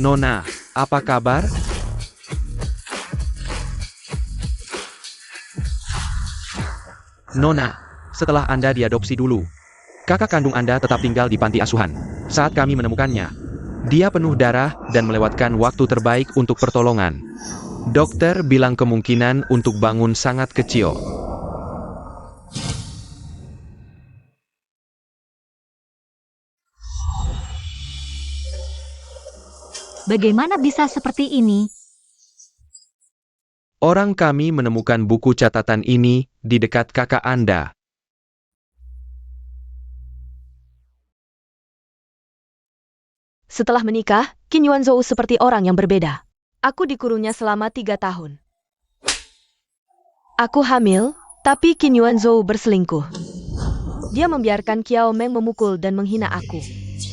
Nona, apa kabar? Nona, setelah Anda diadopsi dulu, kakak kandung Anda tetap tinggal di panti asuhan. Saat kami menemukannya, dia penuh darah dan melewatkan waktu terbaik untuk pertolongan. Dokter bilang kemungkinan untuk bangun sangat kecil. Bagaimana bisa seperti ini? Orang kami menemukan buku catatan ini di dekat kakak Anda. Setelah menikah, Qin Yuanzhou seperti orang yang berbeda. Aku dikurungnya selama 3 tahun. Aku hamil, tapi Qin Yuanzhou berselingkuh. Dia membiarkan Qiao Meng memukul dan menghina aku.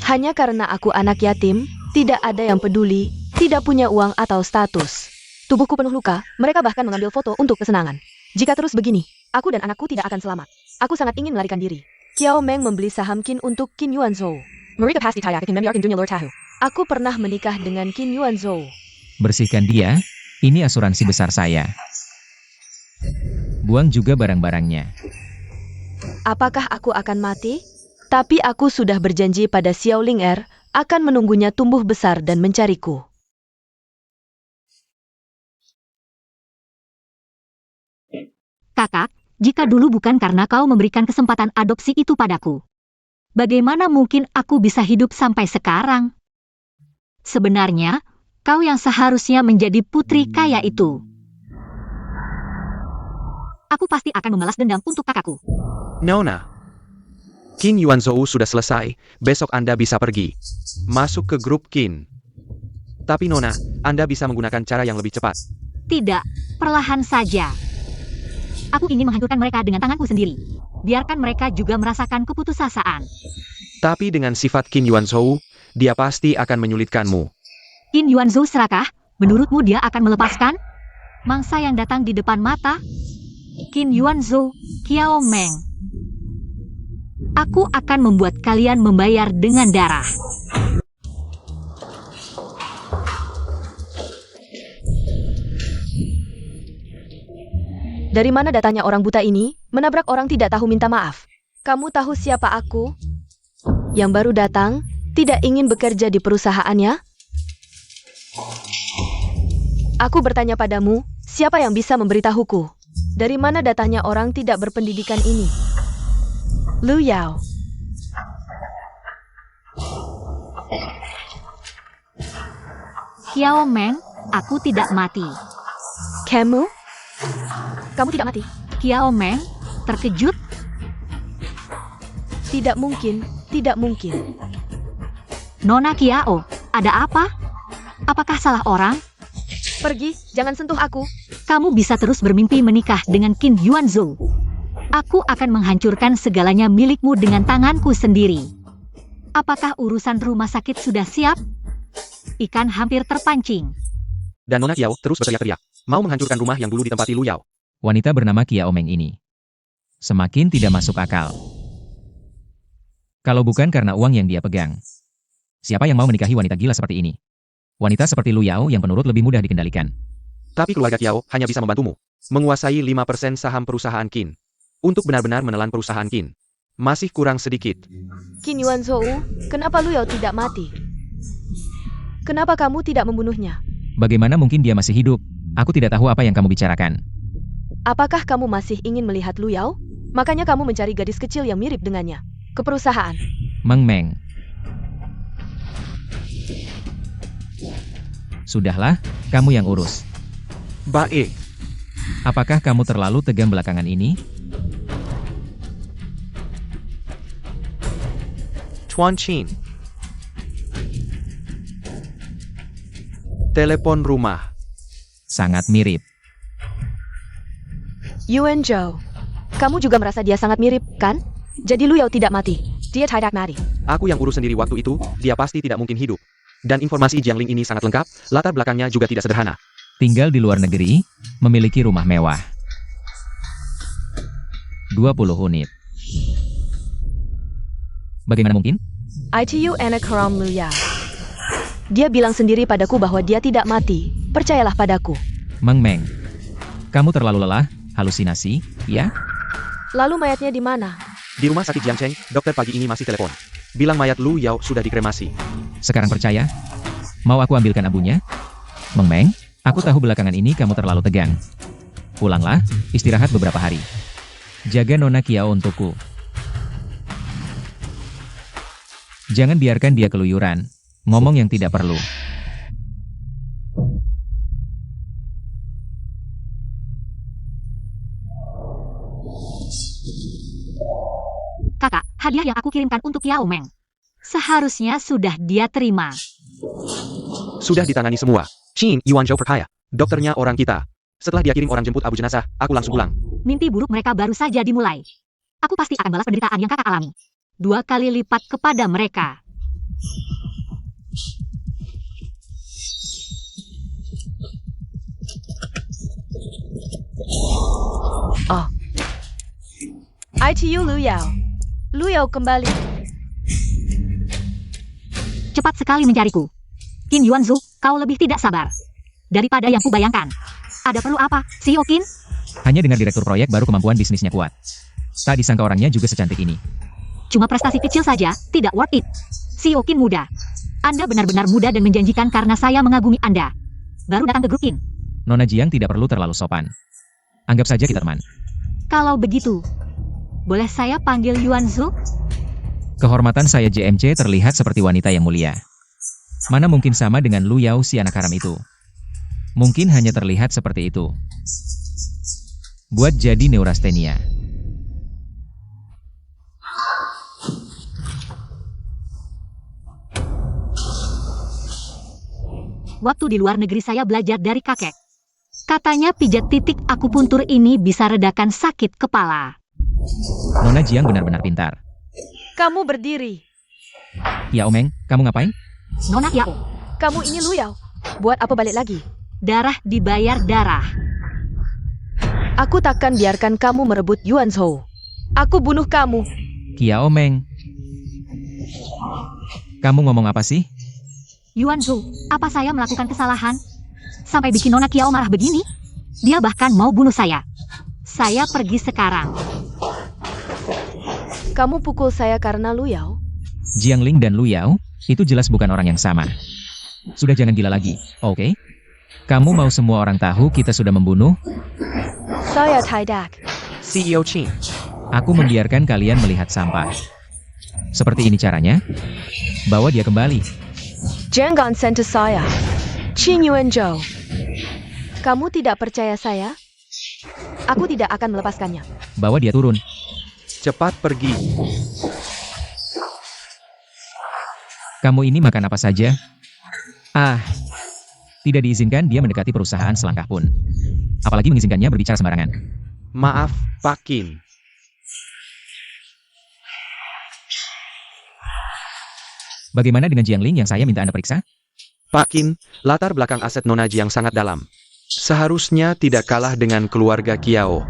Hanya karena aku anak yatim, tidak ada yang peduli, tidak punya uang atau status. Tubuhku penuh luka, mereka bahkan mengambil foto untuk kesenangan. Jika terus begini, aku dan anakku tidak akan selamat. Aku sangat ingin melarikan diri. Qiao Meng membeli saham Qin untuk Qin Yuanzhou. Aku pernah menikah dengan Qin Yuanzhou. Bersihkan dia, ini asuransi besar saya. Buang juga barang-barangnya. Apakah aku akan mati? Tapi aku sudah berjanji pada Xiao Ling Er, akan menunggunya tumbuh besar dan mencariku. Kakak, jika dulu bukan karena kau memberikan kesempatan adopsi itu padaku, bagaimana mungkin aku bisa hidup sampai sekarang? Sebenarnya, kau yang seharusnya menjadi putri kaya itu. Aku pasti akan membalas dendam untuk kakakku. Nona, Qin Yuanzhou sudah selesai, besok Anda bisa pergi. Masuk ke grup Qin. Tapi Nona, Anda bisa menggunakan cara yang lebih cepat. Tidak, perlahan saja. Aku ingin menghancurkan mereka dengan tanganku sendiri. Biarkan mereka juga merasakan keputusasaan. Tapi dengan sifat Qin Yuanzhou, dia pasti akan menyulitkanmu. Qin Yuanzhou serakah? Menurutmu dia akan melepaskan mangsa yang datang di depan mata? Qin Yuanzhou, Qiao Meng. Aku akan membuat kalian membayar dengan darah. Dari mana datangnya orang buta ini? Menabrak orang tidak tahu minta maaf. Kamu tahu siapa aku? Yang baru datang, tidak ingin bekerja di perusahaannya? Aku bertanya padamu, siapa yang bisa memberitahuku? Dari mana datangnya orang tidak berpendidikan ini? Lu Yao. Qiao Meng, aku tidak mati. Kamu? Kamu tidak mati? Qiao Meng, terkejut? Tidak mungkin, tidak mungkin. Nona Qiao, ada apa? Apakah salah orang? Pergi, jangan sentuh aku. Kamu bisa terus bermimpi menikah dengan Qin Yuanzhou. Aku akan menghancurkan segalanya milikmu dengan tanganku sendiri. Apakah urusan rumah sakit sudah siap? Ikan hampir terpancing. Dan Nona Qiao terus berteriak-teriak, mau menghancurkan rumah yang dulu ditempati Lu Yao. Wanita bernama Qiao Meng ini semakin tidak masuk akal. Kalau bukan karena uang yang dia pegang, siapa yang mau menikahi wanita gila seperti ini? Wanita seperti Lu Yao yang penurut lebih mudah dikendalikan. Tapi keluarga Qiao hanya bisa membantumu. Menguasai 5% saham perusahaan Qin. Untuk benar-benar menelan perusahaan Qin. Masih kurang sedikit. Qin Yuanzhou, kenapa Lu Yao tidak mati? Kenapa kamu tidak membunuhnya? Bagaimana mungkin dia masih hidup? Aku tidak tahu apa yang kamu bicarakan. Apakah kamu masih ingin melihat Lu Yao? Makanya kamu mencari gadis kecil yang mirip dengannya. Ke perusahaan. Meng Meng. Sudahlah, kamu yang urus. Baik. Apakah kamu terlalu tegang belakangan ini? Tuan Qin. Telepon rumah. Sangat mirip. Yuan Zhou. Kamu juga merasa dia sangat mirip, kan? Jadi Lu Yao tidak mati. Dia tidak mati. Aku yang urus sendiri waktu itu, dia pasti tidak mungkin hidup. Dan informasi Jiangling ini sangat lengkap, latar belakangnya juga tidak sederhana. Tinggal di luar negeri, memiliki rumah mewah. 20 unit. Bagaimana mungkin? ITU Anna Karam Lu Yao. Dia bilang sendiri padaku bahwa dia tidak mati. Percayalah padaku. Meng Meng, kamu terlalu lelah, halusinasi, ya? Lalu mayatnya di mana? Di rumah sakit Jiangcheng, dokter pagi ini masih telepon. Bilang mayat Lu Yao sudah dikremasi. Sekarang percaya? Mau aku ambilkan abunya? Meng Meng, aku tahu belakangan ini kamu terlalu tegang. Pulanglah, istirahat beberapa hari. Jaga Nona Kiao untukku. Jangan biarkan dia keluyuran, ngomong yang tidak perlu. Kakak, hadiah yang aku kirimkan untuk Yao Meng. Seharusnya sudah dia terima. Sudah ditangani semua. Qin Yuanzhou percaya. Dokternya orang kita. Setelah dia kirim orang jemput abu jenazah, aku langsung pulang. Mimpi buruk mereka baru saja dimulai. Aku pasti akan balas penderitaan yang kakak alami. 2 kali lipat kepada mereka. Oh. ITU Lu Yao. Lu Yao kembali. Cepat sekali mencariku. Qin Yuanzhou, kau lebih tidak sabar daripada yang kubayangkan. Ada perlu apa, Xiao Qin? Hanya dengar direktur proyek baru kemampuan bisnisnya kuat. Tak disangka orangnya juga secantik ini. Cuma prestasi kecil saja, tidak worth it. Xiao Qin muda. Anda benar-benar muda dan menjanjikan karena saya mengagumi Anda. Baru datang ke grup Qin. Nona Jiang tidak perlu terlalu sopan. Anggap saja kita teman. Kalau begitu, boleh saya panggil Yuanzhou? Kehormatan saya JMC terlihat seperti wanita yang mulia. Mana mungkin sama dengan Lu Yao si anak haram itu. Mungkin hanya terlihat seperti itu. Buat jadi neurastenia. Waktu di luar negeri saya belajar dari kakek. Katanya pijat titik akupuntur ini bisa redakan sakit kepala. Nona Jiang benar-benar pintar. Kamu berdiri. Ya Omeng, kamu ngapain? Nona Yao, Kamu ini Lu Yao. Buat apa balik lagi? darah dibayar darah. Aku takkan biarkan kamu merebut Yuanzhou. Aku bunuh kamu. Kia Omeng. Kamu ngomong apa sih? Yuanzhou, apa saya melakukan kesalahan? Sampai bikin Nona Kiao marah begini? Dia bahkan mau bunuh saya. Saya pergi sekarang. Kamu pukul saya karena Lu Yao? Jiangling dan Lu Yao, itu jelas bukan orang yang sama. Sudah jangan gila lagi, oke? Kamu mau semua orang tahu kita sudah membunuh? Saya Taidak. CEO Qin. Aku membiarkan kalian melihat sampah. Seperti ini caranya. Bawa dia kembali. Jangan sentuh saya. Qin Yuanzhou. Kamu tidak percaya saya? Aku tidak akan melepaskannya. Bawa dia turun. Cepat pergi. Kamu ini makan apa saja? Ah, tidak diizinkan dia mendekati perusahaan selangkah pun. Apalagi mengizinkannya berbicara sembarangan. Maaf, Pak Qin. Bagaimana dengan Jiangling yang saya minta Anda periksa? Pak Qin, latar belakang aset Nona Jiang sangat dalam. Seharusnya tidak kalah dengan keluarga Kiao.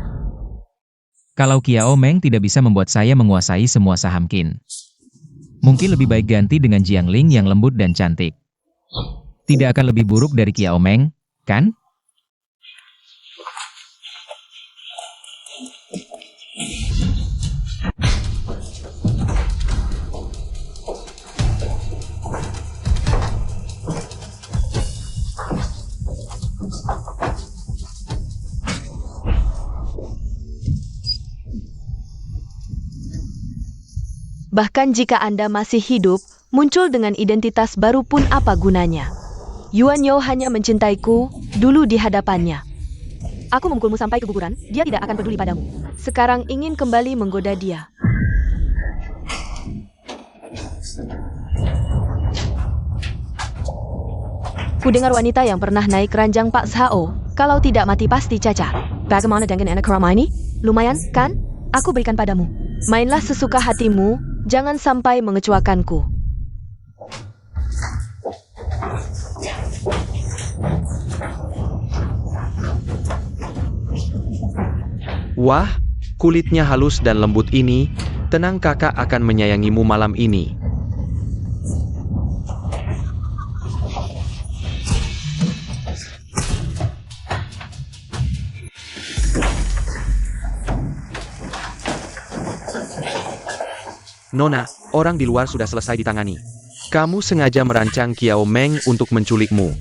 Kalau Kiao Meng tidak bisa membuat saya menguasai semua saham Qin. Mungkin lebih baik ganti dengan Jiangling yang lembut dan cantik. Tidak akan lebih buruk dari Kiao Meng, kan? Bahkan jika Anda masih hidup, muncul dengan identitas baru pun apa gunanya? Yuan Yao hanya mencintaiku dulu di hadapannya. Aku memukulmu sampai keguguran, dia tidak akan peduli padamu. Sekarang ingin kembali menggoda dia. Kudengar wanita yang pernah naik ranjang Pak Sao, kalau tidak mati pasti cacat. Bagaimana dengan anak haram ini? Lumayan, kan? Aku berikan padamu. Mainlah sesuka hatimu, jangan sampai mengecewakanku. Wah, kulitnya halus dan lembut ini, tenang kakak akan menyayangimu malam ini. Nona, orang di luar sudah selesai ditangani. Kamu sengaja merancang Kiao Meng untuk menculikmu.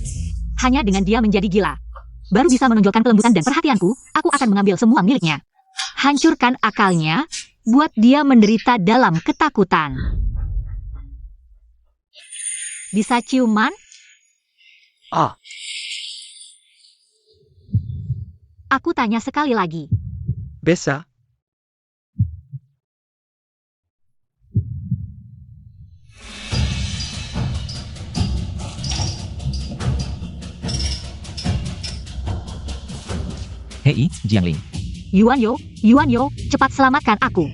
Hanya dengan dia menjadi gila. Baru bisa menonjolkan kelembutan dan perhatianku, aku akan mengambil semua miliknya. Hancurkan akalnya, buat dia menderita dalam ketakutan. Bisa ciuman? Ah, Aku tanya sekali lagi. bisa. Hei, Jiangling. Yuan Yo, cepat selamatkan aku.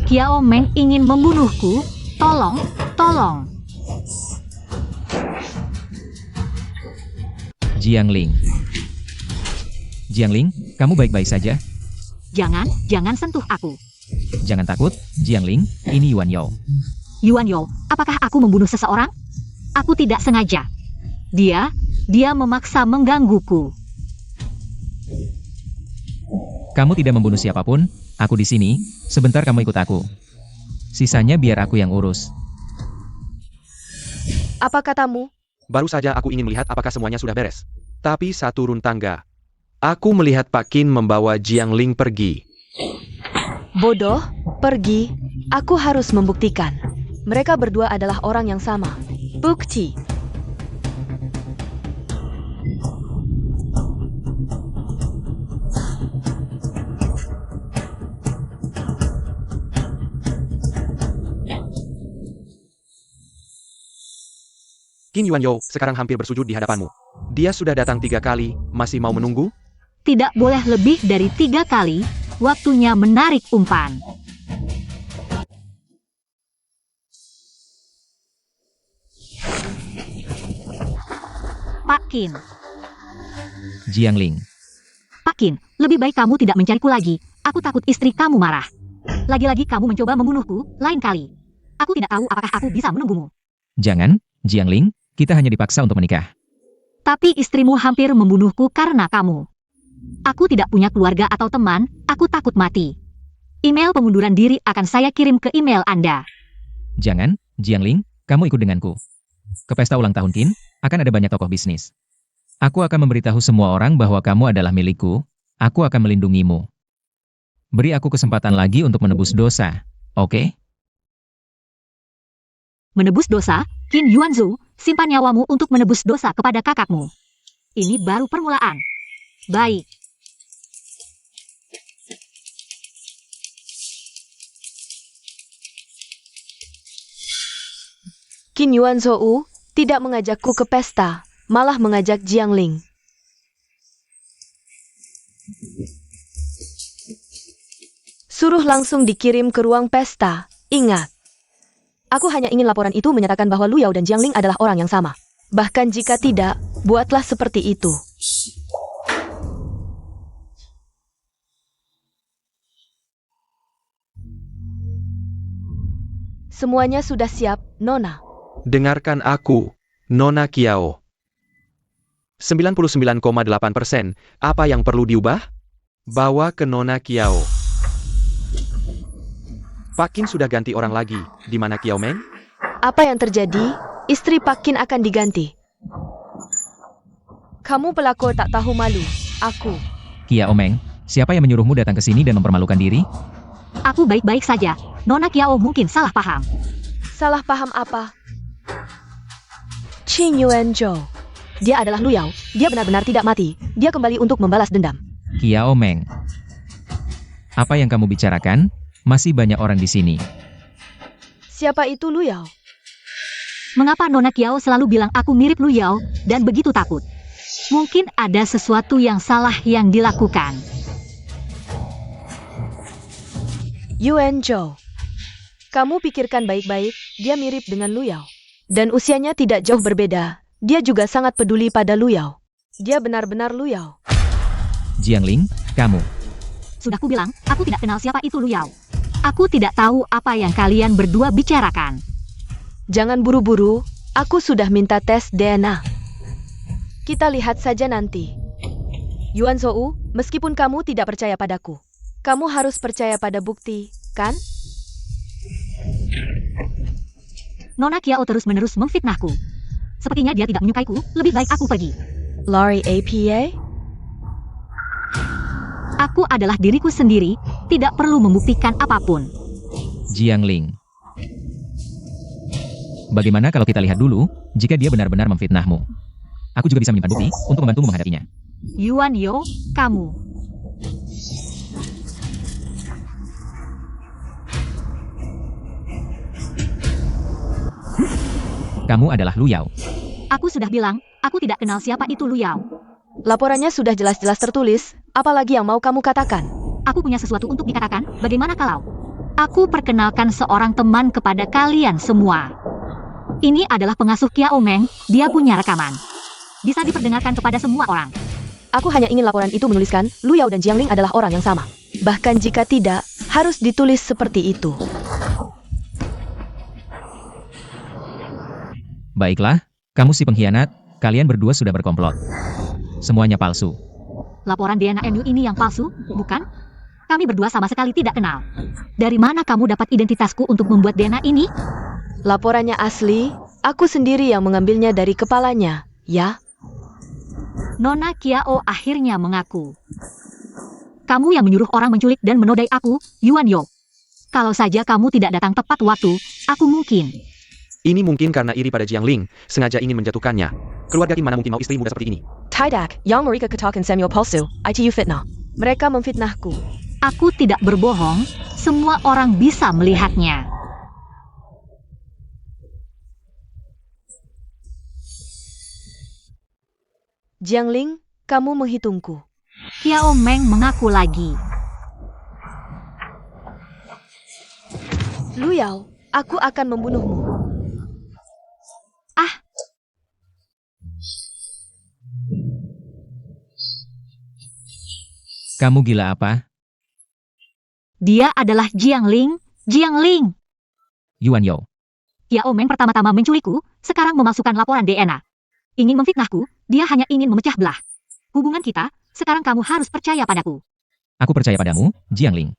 Kiao Meng ingin membunuhku. Tolong, tolong. Jiangling. Jiangling, kamu baik-baik saja? Jangan sentuh aku. Jangan takut, Jiangling, ini Yuan Yo. Yuan Yo, apakah aku membunuh seseorang? Aku tidak sengaja. Dia memaksa menggangguku. Kamu tidak membunuh siapapun, aku di sini, sebentar kamu ikut aku. Sisanya biar aku yang urus. Apa katamu? Baru saja aku ingin melihat apakah semuanya sudah beres. Tapi saat turun tangga, aku melihat Pak Qin membawa Jiangling pergi. Bodoh, pergi. Aku harus membuktikan. Mereka berdua adalah orang yang sama. Bukti. Qin Yuan Yo sekarang hampir bersujud di hadapanmu. Dia sudah datang 3 kali, masih mau menunggu? Tidak boleh lebih dari 3 kali. Waktunya menarik umpan. Pak Qin. Jiangling. Pak Qin, lebih baik kamu tidak mencariku lagi. Aku takut istri kamu marah. Lagi-lagi kamu mencoba membunuhku, lain kali. Aku tidak tahu apakah aku bisa menunggumu. Jangan, Jiangling, kita hanya dipaksa untuk menikah. Tapi istrimu hampir membunuhku karena kamu. Aku tidak punya keluarga atau teman, aku takut mati. Email pengunduran diri akan saya kirim ke email Anda. Jangan, Jiangling, kamu ikut denganku. Ke pesta ulang tahun Qin, akan ada banyak tokoh bisnis. Aku akan memberitahu semua orang bahwa kamu adalah milikku, aku akan melindungimu. Beri aku kesempatan lagi untuk menebus dosa, oke? Menebus dosa, Qin Yuanzhou, simpan nyawamu untuk menebus dosa kepada kakakmu. Ini baru permulaan. Baik. Qin Yuanzhou tidak mengajakku ke pesta, malah mengajak Jiangling. Suruh langsung dikirim ke ruang pesta. Ingat, aku hanya ingin laporan itu menyatakan bahwa Lu Yao dan Jiangling adalah orang yang sama. Bahkan jika tidak, buatlah seperti itu. Semuanya sudah siap, Nona. Dengarkan aku, Nona Kiao. 99,8%, apa yang perlu diubah? Bawa ke Nona Kiao. Pak Qin sudah ganti orang lagi, di mana Kiao Meng? Apa yang terjadi? Istri Pak Qin akan diganti. Kamu pelakor tak tahu malu. Aku. Kiao Meng, siapa yang menyuruhmu datang ke sini dan mempermalukan diri? Aku baik-baik saja. Nona Kiao mungkin salah paham. Salah paham apa? Qin Yuanzhou. Dia adalah Lu Yao. Dia benar-benar tidak mati. Dia kembali untuk membalas dendam. Kiao Meng. Apa yang kamu bicarakan? Masih banyak orang di sini. Siapa itu Lu Yao? Mengapa Nona Kiao selalu bilang aku mirip Lu Yao dan begitu takut? Mungkin ada sesuatu yang salah yang dilakukan. Yuanzhou. Kamu pikirkan baik-baik, dia mirip dengan Lu Yao. Dan usianya tidak jauh berbeda. Dia juga sangat peduli pada Lu Yao. Dia benar-benar Lu Yao. Jiangling, kamu. Sudah kubilang, aku tidak kenal siapa itu Lu Yao. Aku tidak tahu apa yang kalian berdua bicarakan. Jangan buru-buru, aku sudah minta tes DNA. Kita lihat saja nanti. Yuanzhou, meskipun kamu tidak percaya padaku, kamu harus percaya pada bukti, kan? Nona Kiao terus-menerus memfitnahku. Sepertinya dia tidak menyukaiku, lebih baik aku pergi. Lari APA? Aku adalah diriku sendiri, tidak perlu membuktikan apapun. Jiangling. Bagaimana kalau kita lihat dulu, jika dia benar-benar memfitnahmu? Aku juga bisa menyimpan bukti untuk membantumu menghadapinya. Yuan Yo, kamu. Kamu adalah Lu Yao. Aku sudah bilang, aku tidak kenal siapa itu Lu Yao. Laporannya sudah jelas-jelas tertulis, apalagi yang mau kamu katakan? Aku punya sesuatu untuk dikatakan, bagaimana kalau? Aku perkenalkan seorang teman kepada kalian semua. Ini adalah pengasuh Kiao Meng, dia punya rekaman. Bisa diperdengarkan kepada semua orang. Aku hanya ingin laporan itu menuliskan, Lu Yao dan Jiangling adalah orang yang sama. Bahkan jika tidak, harus ditulis seperti itu. Baiklah, kamu si pengkhianat, kalian berdua sudah berkomplot. Semuanya palsu. Laporan DNA MU ini yang palsu, bukan? Kami berdua sama sekali tidak kenal. Dari mana kamu dapat identitasku untuk membuat DNA ini? Laporannya asli, aku sendiri yang mengambilnya dari kepalanya, ya? Nona Kiao akhirnya mengaku. Kamu yang menyuruh orang menculik dan menodai aku, Yuan Yo. Kalau saja kamu tidak datang tepat waktu, aku mungkin. Ini mungkin karena iri pada Jiangling, sengaja ingin menjatuhkannya. Keluarga Qin mana mungkin mau istri muda seperti ini? Tidak, Yang Marika katakan Samuel palsu, ITU fitnah. Mereka memfitnahku. Aku tidak berbohong, semua orang bisa melihatnya. Jiangling, kamu menghitungku. Kiao Meng mengaku lagi. Lu Yao, aku akan membunuhmu. Kamu gila apa? Dia adalah Jiangling. Jiangling. Yuan Yo. Kiao Meng pertama-tama menculikku, sekarang memasukkan laporan DNA. Ingin memfitnahku, dia hanya ingin memecah belah. Hubungan kita, sekarang kamu harus percaya padaku. Aku percaya padamu, Jiangling.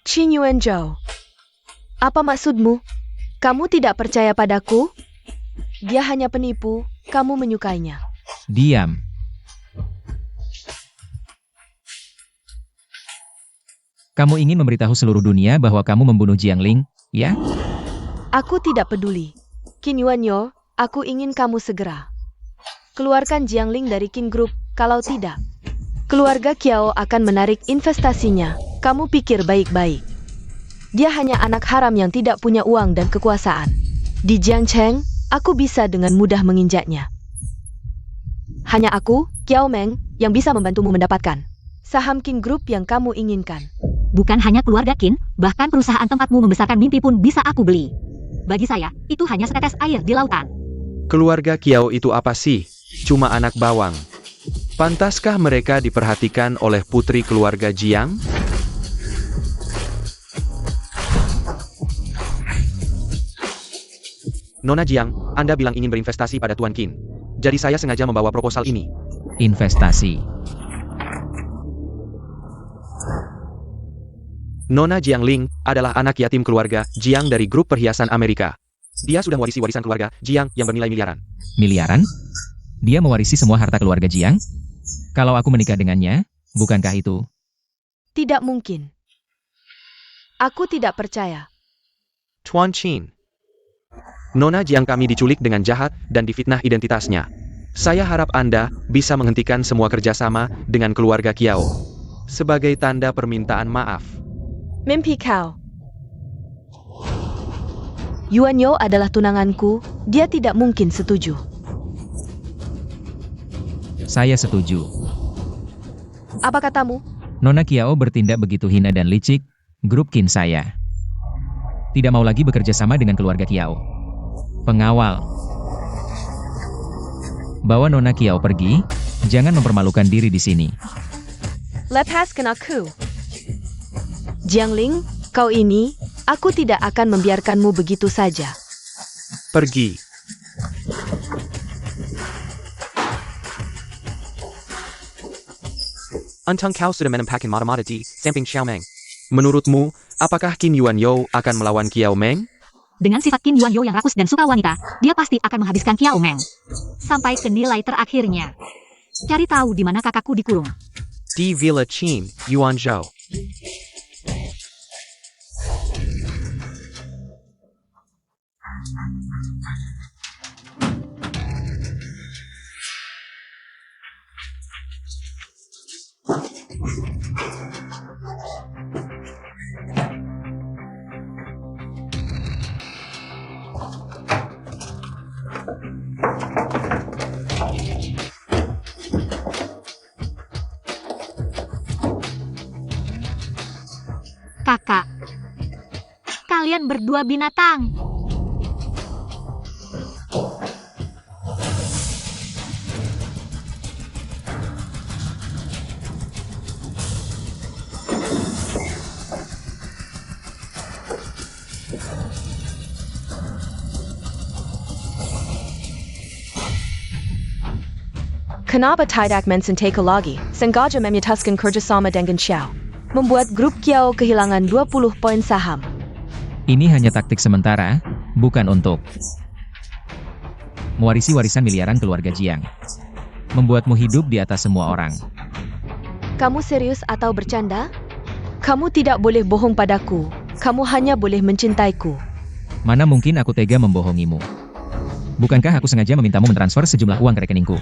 Qin Yuan Zhou. Apa maksudmu? Kamu tidak percaya padaku? Dia hanya penipu, kamu menyukainya. Diam. Kamu ingin memberitahu seluruh dunia bahwa kamu membunuh Jiangling, ya? Aku tidak peduli. Qin Yuan Yo, aku ingin kamu segera keluarkan Jiangling dari Qin Group, kalau tidak, keluarga Kiao akan menarik investasinya. Kamu pikir baik-baik. Dia hanya anak haram yang tidak punya uang dan kekuasaan. Di Jiangcheng, aku bisa dengan mudah menginjaknya. Hanya aku, Kiao Meng, yang bisa membantumu mendapatkan saham Qin Group yang kamu inginkan. Bukan hanya keluarga Qin, bahkan perusahaan tempatmu membesarkan mimpi pun bisa aku beli. Bagi saya, itu hanya setetes air di lautan. Keluarga Kiao itu apa sih? Cuma anak bawang. Pantaskah mereka diperhatikan oleh putri keluarga Jiang? Nona Jiang, Anda bilang ingin berinvestasi pada Tuan Qin. Jadi saya sengaja membawa proposal ini. Investasi. Nona Jiangling adalah anak yatim keluarga Jiang dari grup perhiasan Amerika. Dia sudah mewarisi warisan keluarga Jiang yang bernilai miliaran. Miliaran? Dia mewarisi semua harta keluarga Jiang? Kalau aku menikah dengannya, bukankah itu? Tidak mungkin. Aku tidak percaya. Tuan Qin. Nona Jiang kami diculik dengan jahat dan difitnah identitasnya. Saya harap Anda bisa menghentikan semua kerjasama dengan keluarga Kiao. Sebagai tanda permintaan maaf. Mimpi kau. Yuan Yo adalah tunanganku, dia tidak mungkin setuju. Saya setuju. Apa katamu? Nona Kiao bertindak begitu hina dan licik, grup Qin saya. Tidak mau lagi bekerja sama dengan keluarga Kiao. Pengawal. Bawa Nona Kiao pergi, jangan mempermalukan diri di sini. Lepaskan aku. Jiangling, kau ini, aku tidak akan membiarkanmu begitu saja. Pergi. Entang kau sudah menempatkan mata-mata di samping Xiao Meng. Menurutmu, apakah Qin Yuan Yo akan melawan Kiao Meng? Dengan sifat Qin Yuanzhou yang rakus dan suka wanita, dia pasti akan menghabiskan Qiao Meng. Sampai ke nilai terakhirnya. Cari tahu di mana kakakku dikurung. Di Villa Qin, Yuanzhou. Kakak. Kalian berdua binatang. Kenapa tidak mensentuh lagi, sengaja memutuskan kerjasama dengan Xiao, membuat grup Qiao kehilangan 20 poin saham. Ini hanya taktik sementara, bukan untuk mewarisi warisan miliaran keluarga Jiang. Membuatmu hidup di atas semua orang. Kamu serius atau bercanda? Kamu tidak boleh bohong padaku. Kamu hanya boleh mencintaiku. Mana mungkin aku tega membohongimu? Bukankah aku sengaja memintamu mentransfer sejumlah uang ke rekeningku?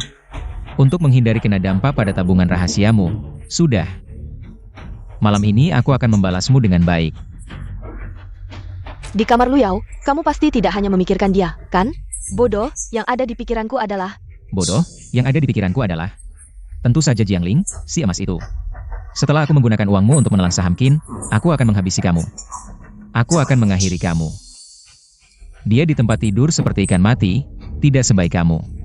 Untuk menghindari kena dampak pada tabungan rahasiamu. Sudah. Malam ini aku akan membalasmu dengan baik. Di kamar Luyao, kamu pasti tidak hanya memikirkan dia, kan? Bodoh, yang ada di pikiranku adalah... Bodoh, yang ada di pikiranku adalah... Tentu saja Jiangling, si emas itu. Setelah aku menggunakan uangmu untuk menelan saham Qin, aku akan menghabisi kamu. Aku akan mengakhiri kamu. Dia di tempat tidur seperti ikan mati, tidak sebaik kamu.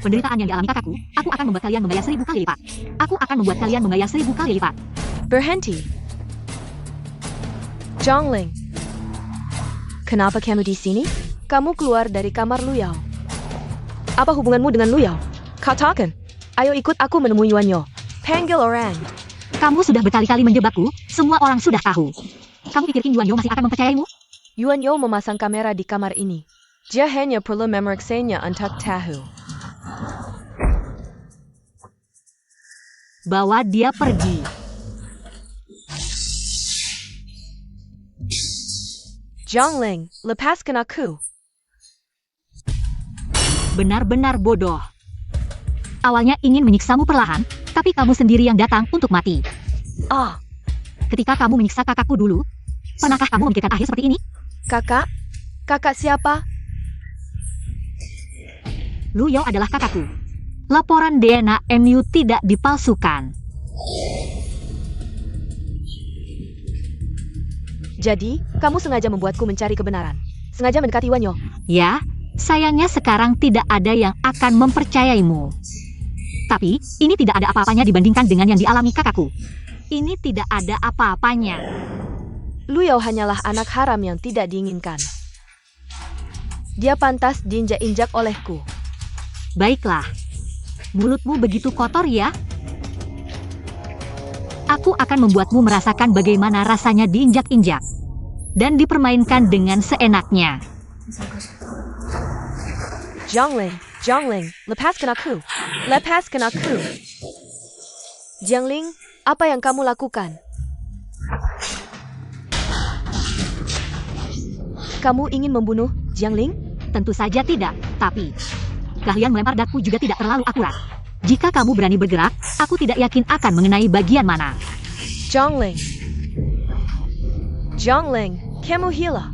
Penderitaan yang dialami kakakku, aku akan membuat kalian membayar 1000 kali lipat. Aku akan membuat kalian membayar 1000 kali lipat. Berhenti. Zhongling. Kenapa kamu di sini? Kamu keluar dari kamar Luyao. Apa hubunganmu dengan Luyao? Katakan. Ayo ikut aku menemui Yuanyo. Panggil orang. Kamu sudah berkali-kali menjebakku, semua orang sudah tahu. Kamu pikir Qin Yuanzhou masih akan mempercayaimu? Yuanyo memasang kamera di kamar ini. Dia hanya perlu memeriksanya untuk tahu. Bawa dia pergi. Zhongling, lepaskan aku. Benar-benar bodoh. Awalnya ingin menyiksamu perlahan, tapi kamu sendiri yang datang untuk mati. Ah, Ketika kamu menyiksa kakakku dulu, pernahkah kamu memikirkan akhir seperti ini? kakak? Kakak siapa? Lu Yao adalah kakakku. Laporan DNA MU tidak dipalsukan. Jadi, kamu sengaja membuatku mencari kebenaran. Sengaja mendekati Yuanyo. Ya, sayangnya sekarang tidak ada yang akan mempercayaimu. Tapi, ini tidak ada apa-apanya dibandingkan dengan yang dialami kakakku. Ini tidak ada apa-apanya. Luyao hanyalah anak haram yang tidak diinginkan. Dia pantas diinjak-injak olehku. Baiklah. Mulutmu begitu kotor ya? Aku akan membuatmu merasakan bagaimana rasanya diinjak-injak. Dan dipermainkan dengan seenaknya. Zhongling, lepaskan aku. Lepaskan aku. Jiangling, apa yang kamu lakukan? Kamu ingin membunuh Jiangling? Tentu saja tidak, tapi keahlian melempar dartku juga tidak terlalu akurat. Jika kamu berani bergerak, aku tidak yakin akan mengenai bagian mana. Zhongling, kamu gila.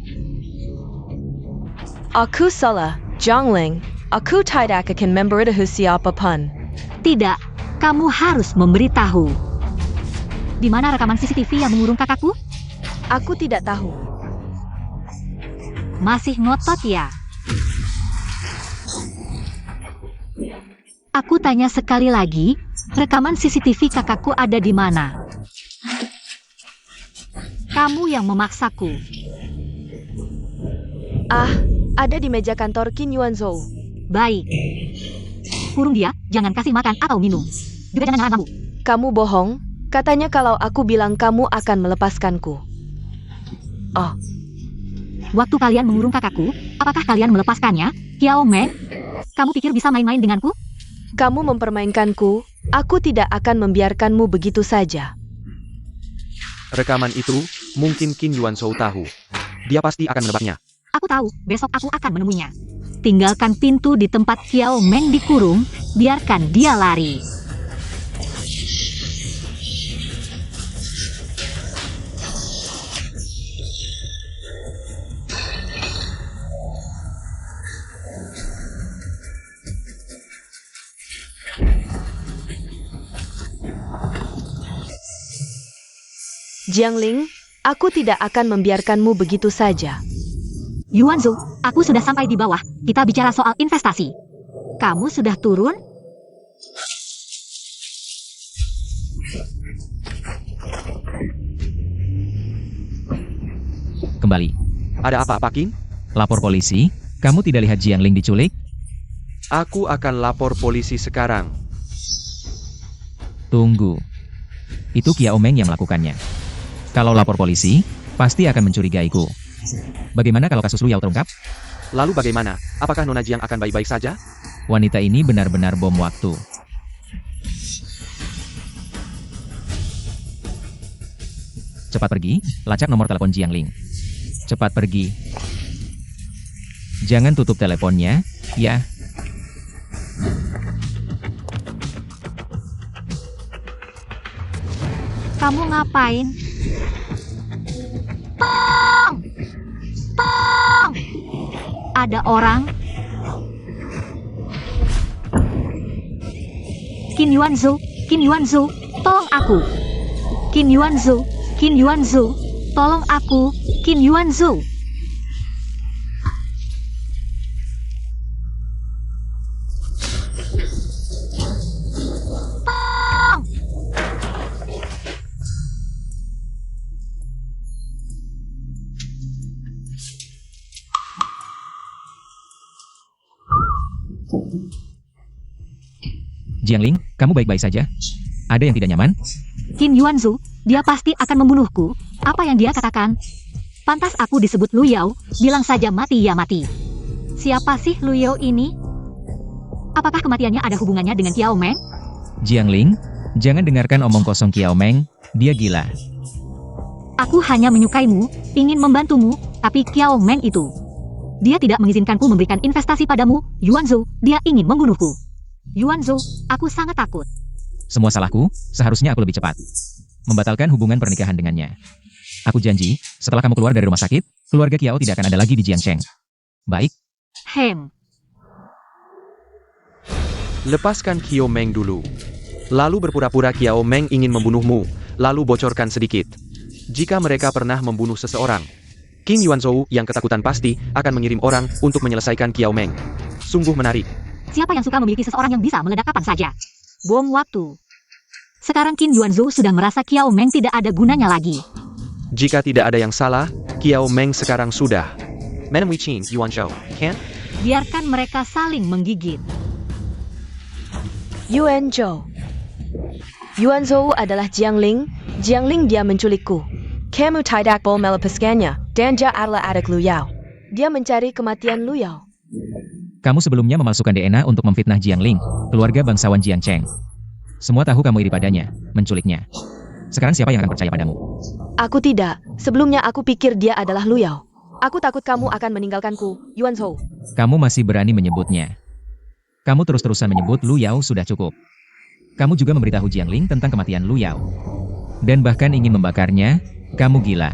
Aku salah, Zhongling. Aku tidak akan memberitahu siapapun. Tidak, kamu harus memberitahu. Di mana rekaman CCTV yang mengurung kakakku? Aku tidak tahu. Masih ngotot ya? Aku tanya sekali lagi, rekaman CCTV kakakku ada di mana? Kamu yang memaksaku. Ada di meja kantor Qin Yuanzhou. Baik. Kurung dia, jangan kasih makan atau minum. Juga jangan ngalah ngamuk. Kamu bohong? Katanya kalau aku bilang kamu akan melepaskanku. Oh, Waktu kalian mengurung kakakku, apakah kalian melepaskannya? Kiao Meng, kamu pikir bisa main-main denganku? kamu mempermainkanku. Aku tidak akan membiarkanmu begitu saja. Rekaman itu, mungkin Qin Yuanzhou tahu. Dia pasti akan menebaknya. Aku tahu, besok aku akan menemuinya. Tinggalkan pintu di tempat Kiao Meng dikurung, biarkan dia lari. Jiangling, aku tidak akan membiarkanmu begitu saja. Yuanzhou, aku sudah sampai di bawah. Kita bicara soal investasi. Kamu sudah turun? Kembali. Ada apa, Pak Qin? Lapor polisi, kamu tidak lihat Jiangling diculik? Aku akan lapor polisi sekarang. Tunggu. Itu Kiao Meng yang melakukannya. Kalau lapor polisi, pasti akan mencurigaiku. Bagaimana kalau kasus Lu Yao terungkap? Lalu bagaimana? Apakah Nona Jiang akan baik-baik saja? Wanita ini benar-benar bom waktu. Cepat pergi, lacak nomor telepon Jiangling. Cepat pergi. Jangan tutup teleponnya, ya. Kamu ngapain? Tong! Tong! Ada orang? Qin Yuanzhou, Qin Yuanzhou, tolong aku. Qin Yuanzhou, Qin Yuanzhou, tolong aku, Qin Yuanzhou. Jiangling, kamu baik-baik saja? Ada yang tidak nyaman? Qin Yuanzhou, dia pasti akan membunuhku. Apa yang dia katakan? Pantas aku disebut Lu Yao, bilang saja mati ya mati. Siapa sih Lu Yao ini? Apakah kematiannya ada hubungannya dengan Kiao Meng? Jiangling, jangan dengarkan omong kosong Kiao Meng, dia gila. Aku hanya menyukaimu, ingin membantumu, tapi Kiao Meng itu. Dia tidak mengizinkanku memberikan investasi padamu, Yuanzhou, dia ingin membunuhku. Yuanzhou, aku sangat takut. Semua salahku, seharusnya aku lebih cepat. Membatalkan hubungan pernikahan dengannya. Aku janji, setelah kamu keluar dari rumah sakit, keluarga Kiao tidak akan ada lagi di Jiangcheng. Baik? Lepaskan Kiao Meng dulu. Lalu berpura-pura Kiao Meng ingin membunuhmu, lalu bocorkan sedikit. Jika mereka pernah membunuh seseorang, Qin Yuanzhou yang ketakutan pasti akan mengirim orang untuk menyelesaikan Kiao Meng. Sungguh menarik. Siapa yang suka memiliki seseorang yang bisa meledak kapan saja? Bom waktu. Sekarang Qin Yuanzhou sudah merasa Kiao Meng tidak ada gunanya lagi. Jika tidak ada yang salah, Kiao Meng sekarang sudah. Madam Wei Qin Yuanzhou, kan? Biarkan mereka saling menggigit. Yuanzhou. Yuanzhou adalah Jiangling. Jiangling dia menculikku. Kamu tidak boleh melepaskannya, dan dia adalah adik Lu Yao. Dia mencari kematian Lu Yao. Kamu sebelumnya memalsukan DNA untuk memfitnah Jiangling, keluarga bangsawan Jiangcheng. Semua tahu kamu iri padanya, menculiknya. Sekarang siapa yang akan percaya padamu? Aku tidak. Sebelumnya aku pikir dia adalah Lu Yao. Aku takut kamu akan meninggalkanku, Yuanzhou. Kamu masih berani menyebutnya. Kamu terus-terusan menyebut Lu Yao sudah cukup. Kamu juga memberitahu Jiangling tentang kematian Lu Yao. Dan bahkan ingin membakarnya, kamu gila.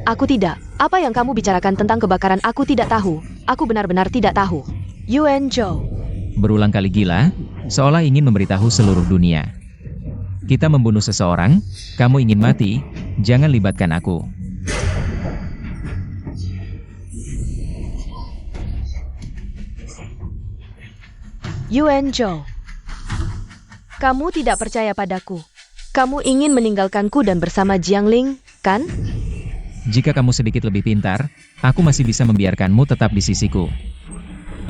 Aku tidak. Apa yang kamu bicarakan tentang kebakaran aku tidak tahu. Aku benar-benar tidak tahu. Yuanzhou. Berulang kali gila, seolah ingin memberitahu seluruh dunia. Kita membunuh seseorang, kamu ingin mati, jangan libatkan aku. Yuanzhou. Kamu tidak percaya padaku. Kamu ingin meninggalkanku dan bersama Jiangling, kan? Jika kamu sedikit lebih pintar, aku masih bisa membiarkanmu tetap di sisiku.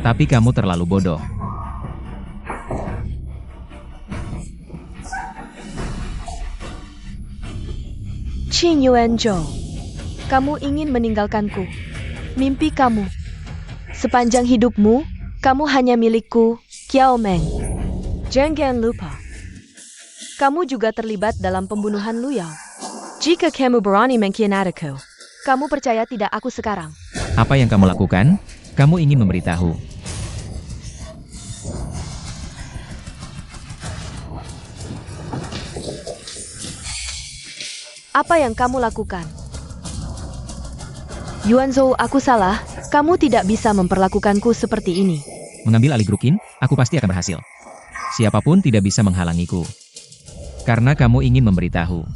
Tapi kamu terlalu bodoh. Qin Yuanzhou, kamu ingin meninggalkanku. Mimpi kamu. Sepanjang hidupmu, kamu hanya milikku, Kiao Meng. Jangan lupa. Kamu juga terlibat dalam pembunuhan Lu Yao. Jika kamu berani mengkhianatiku, kamu percaya tidak aku sekarang? Apa yang kamu lakukan? Kamu ingin memberitahu. Apa yang kamu lakukan? Yuanzhou, aku salah. Kamu tidak bisa memperlakukanku seperti ini. Mengambil alih grup Qin, aku pasti akan berhasil. Siapapun tidak bisa menghalangiku. Karena kamu ingin memberitahu.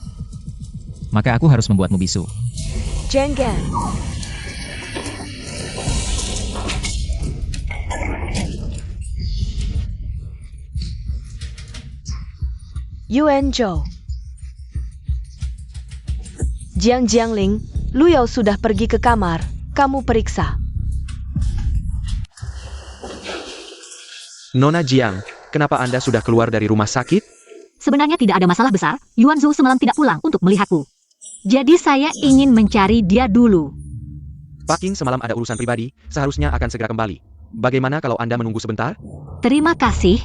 Maka aku harus membuatmu bisu. Jangan. Yuanzhou. Jiangling, Lu Yao sudah pergi ke kamar. Kamu periksa. Nona Jiang, kenapa Anda sudah keluar dari rumah sakit? Sebenarnya tidak ada masalah besar, Yuanzhou semalam tidak pulang untuk melihatku. Jadi saya ingin mencari dia dulu. Pak King semalam ada urusan pribadi, seharusnya akan segera kembali. Bagaimana kalau Anda menunggu sebentar? Terima kasih.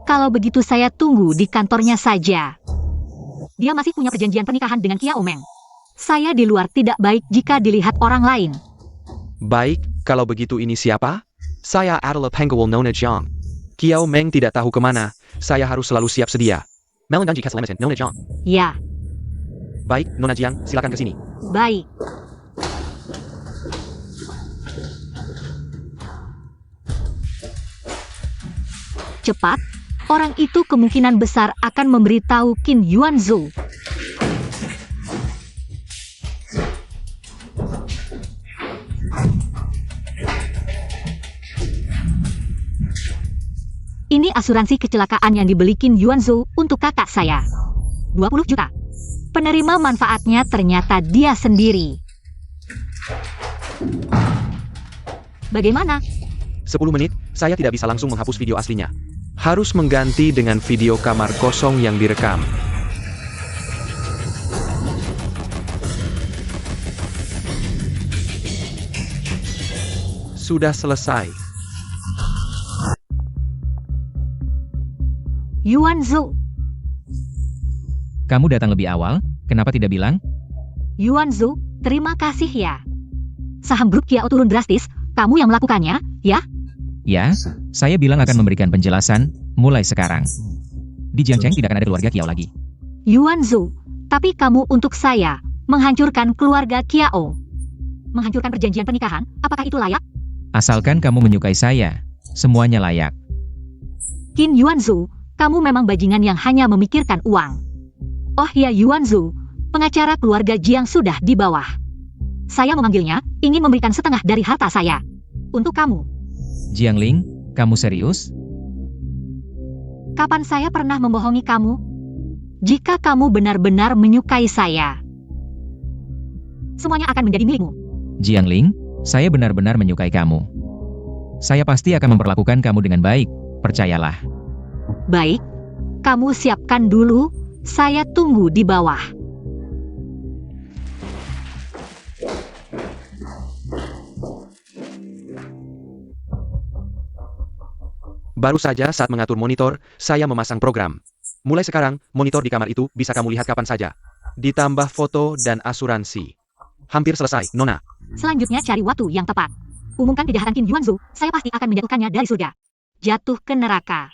Kalau begitu saya tunggu di kantornya saja. Dia masih punya perjanjian pernikahan dengan Kiao Meng. Saya di luar tidak baik jika dilihat orang lain. Baik, kalau begitu ini siapa? Saya adalah pengawal Nona Jiang. Kiao Meng tidak tahu kemana, saya harus selalu siap sedia. Melon dan jika selamatin Nona Jiang. Ya, Baik, Nona Jiang, silakan ke sini. baik. Cepat, orang itu kemungkinan besar akan memberitahu Qin Yuanzhou. Ini asuransi kecelakaan yang dibeli Qin Yuanzhou untuk kakak saya. 20 juta. Penerima manfaatnya ternyata dia sendiri. Bagaimana? 10 menit, saya tidak bisa langsung menghapus video aslinya. Harus mengganti dengan video kamar kosong yang direkam. Sudah selesai. Yuanzhou. Kamu datang lebih awal, kenapa tidak bilang? Yuanzhou, terima kasih ya. Saham grup Kiao turun drastis, kamu yang melakukannya, ya? Ya, saya bilang akan memberikan penjelasan, mulai sekarang. Di Jiangcheng tidak akan ada keluarga Kiao lagi. Yuanzhou, tapi kamu untuk saya, menghancurkan keluarga Kiao. Menghancurkan perjanjian pernikahan, apakah itu layak? Asalkan kamu menyukai saya, semuanya layak. Qin Yuanzhou, kamu memang bajingan yang hanya memikirkan uang. Oh ya Yuanzhou, pengacara keluarga Jiang sudah di bawah. Saya memanggilnya, ingin memberikan setengah dari harta saya. Untuk kamu. Jiangling, kamu serius? Kapan saya pernah membohongi kamu? Jika kamu benar-benar menyukai saya, semuanya akan menjadi milikmu. Jiangling, saya benar-benar menyukai kamu. Saya pasti akan memperlakukan kamu dengan baik, percayalah. Baik, kamu siapkan dulu, saya tunggu di bawah. Baru saja saat mengatur monitor, saya memasang program. Mulai sekarang, monitor di kamar itu bisa kamu lihat kapan saja. Ditambah foto dan asuransi. Hampir selesai, Nona. Selanjutnya cari waktu yang tepat. Umumkan kejahatan Qin Yuanzhou, saya pasti akan menjatuhkannya dari surga. Jatuh ke neraka.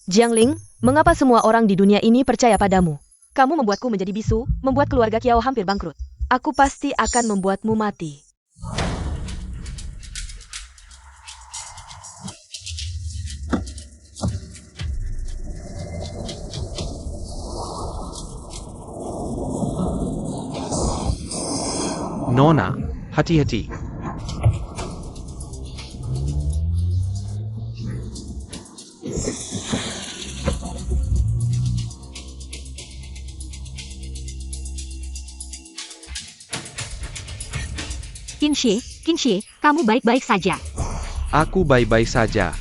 Jiangling, mengapa semua orang di dunia ini percaya padamu? Kamu membuatku menjadi bisu, membuat keluarga Kiao hampir bangkrut. Aku pasti akan membuatmu mati. Nona, hati-hati. Qin Xie, kamu baik-baik saja. Aku baik-baik saja.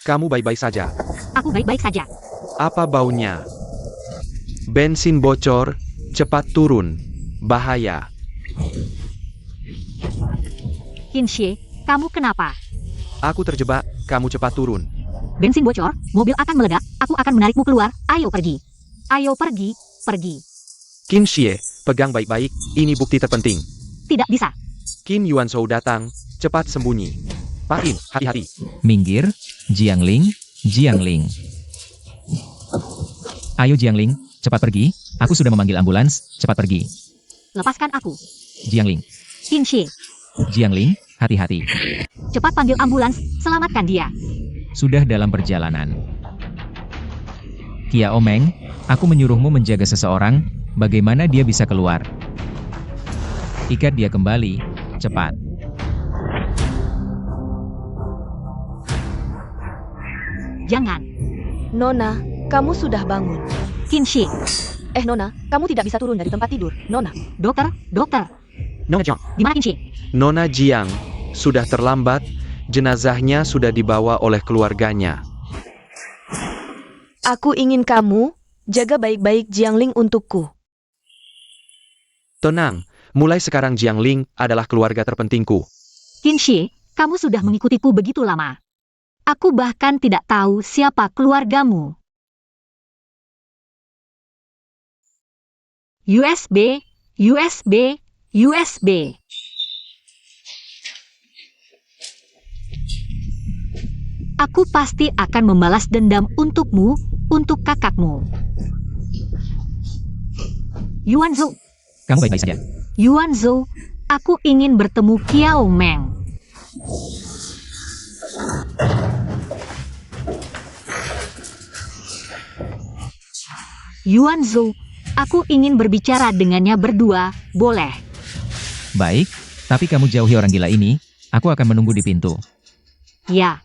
Kamu baik-baik saja. Aku baik-baik saja. Apa baunya? Bensin bocor, cepat turun. Bahaya. Qin Xie, kamu kenapa? Aku terjebak, kamu cepat turun. Bensin bocor, mobil akan meledak, aku akan menarikmu keluar, ayo pergi. Ayo pergi, pergi. Qin Xie, pegang baik-baik, ini bukti terpenting. Tidak bisa. Qin Yuanzhou datang, cepat sembunyi. Pak Qin, hati-hati. Minggir, Jiangling, Jiangling. Ayo Jiangling, cepat pergi. Aku sudah memanggil ambulans, cepat pergi. Lepaskan aku. Jiangling, Qin Xie, Jiangling, hati-hati. cepat panggil ambulans, selamatkan dia. Sudah dalam perjalanan. Kiao Meng, aku menyuruhmu menjaga seseorang, bagaimana dia bisa keluar? Ikat dia kembali, cepat. Jangan. Nona, kamu sudah bangun. Qin Xie, Nona, kamu tidak bisa turun dari tempat tidur. Nona, dokter, dokter. Nona Jiang. Di mana Qin Xie? Nona Jiang, sudah terlambat, jenazahnya sudah dibawa oleh keluarganya. aku ingin kamu jaga baik-baik Jiangling untukku. Tenang, mulai sekarang Jiangling adalah keluarga terpentingku. Qin Xie, kamu sudah mengikutiku begitu lama. Aku bahkan tidak tahu siapa keluargamu. USB, USB, USB. Aku pasti akan membalas dendam untukmu, untuk kakakmu. Yuanzhou, Kamu baik-baik saja. Yuanzhou, aku ingin bertemu Kiao Meng. Yuanzhou, aku ingin berbicara dengannya berdua, boleh? Baik, tapi kamu jauhi orang gila ini, aku akan menunggu di pintu. Ya.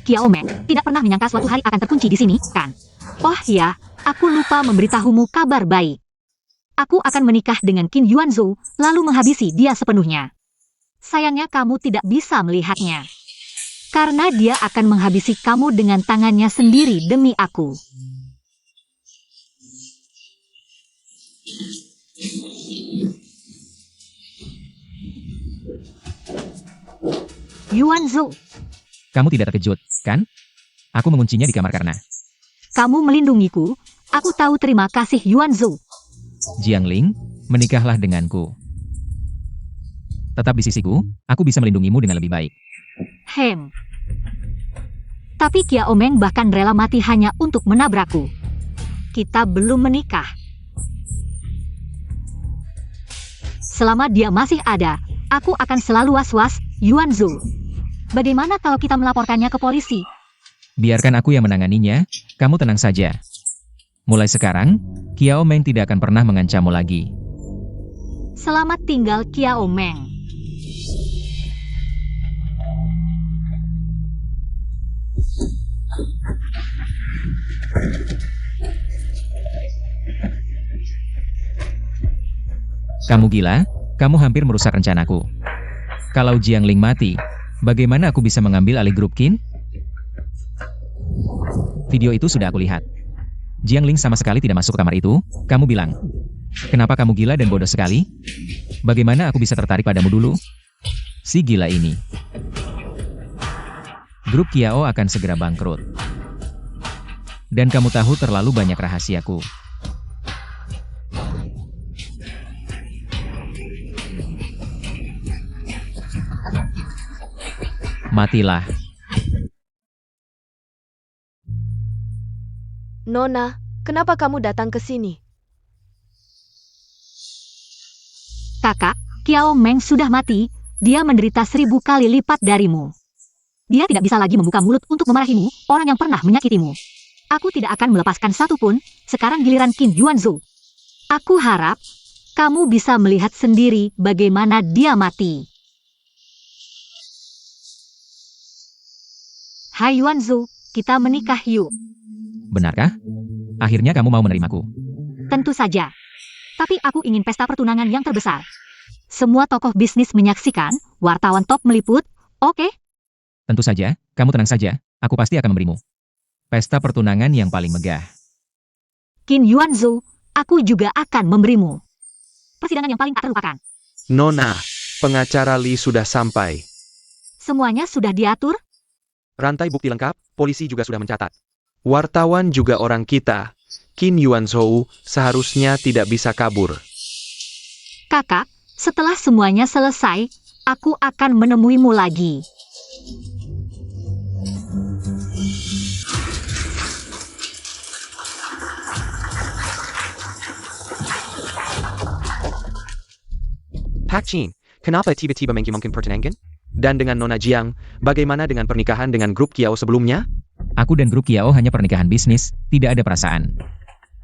Kiao Meng tidak pernah menyangka suatu hari akan terkunci di sini, kan? Oh ya, aku lupa memberitahumu kabar baik. Aku akan menikah dengan Qin Yuanzhou, lalu menghabisi dia sepenuhnya. Sayangnya kamu tidak bisa melihatnya. Karena dia akan menghabisi kamu dengan tangannya sendiri demi aku. Yuanzhou, Kamu tidak terkejut, kan? Aku menguncinya di kamar karena kamu melindungiku. Aku tahu, terima kasih Yuanzhou. Jiangling, menikahlah denganku. Tetap di sisiku, aku bisa melindungimu dengan lebih baik. Hem. Tapi Kiao Meng bahkan rela mati hanya untuk menabrakku. Kita belum menikah. Selama dia masih ada, aku akan selalu was-was, Yuanzhou. Bagaimana kalau kita melaporkannya ke polisi? Biarkan aku yang menanganinya, kamu tenang saja. Mulai sekarang, Kiao Meng tidak akan pernah mengancammu lagi. Selamat tinggal Kiao Meng. Kamu gila? Kamu hampir merusak rencanaku. Kalau Jiangling mati, bagaimana aku bisa mengambil alih grup Qin? Video itu sudah aku lihat. Jiangling sama sekali tidak masuk ke kamar itu, kamu bilang. Kenapa kamu gila dan bodoh sekali? Bagaimana aku bisa tertarik padamu dulu? Si gila ini. Grup Kiao akan segera bangkrut. Dan kamu tahu terlalu banyak rahasiaku. Matilah. Nona, kenapa kamu datang ke sini? Kakak, Kiao Meng sudah mati. Dia menderita 1000 kali lipat darimu. Dia tidak bisa lagi membuka mulut untuk memarahimu, orang yang pernah menyakitimu. Aku tidak akan melepaskan satu pun. Sekarang giliran Qin Yuanzhou. Aku harap kamu bisa melihat sendiri bagaimana dia mati. Hai Yuanzhou, kita menikah yuk. Benarkah? Akhirnya kamu mau menerimaku. Tentu saja. Tapi aku ingin pesta pertunangan yang terbesar. Semua tokoh bisnis menyaksikan, wartawan top meliput, oke? Tentu saja, kamu tenang saja, aku pasti akan memberimu pesta pertunangan yang paling megah. Qin Yuanzhou, aku juga akan memberimu persidangan yang paling tak terlupakan. Nona, pengacara Li sudah sampai. Semuanya sudah diatur? Rantai bukti lengkap, polisi juga sudah mencatat. Wartawan juga orang kita. Qin Yuanzhou seharusnya tidak bisa kabur. Kakak, setelah semuanya selesai, aku akan menemuimu lagi. Pak Qin, kenapa tiba-tiba mengumumkan pertunangan? Dan dengan Nona Jiang, bagaimana dengan pernikahan dengan grup Kiao sebelumnya? Aku dan grup Kiao hanya pernikahan bisnis, tidak ada perasaan.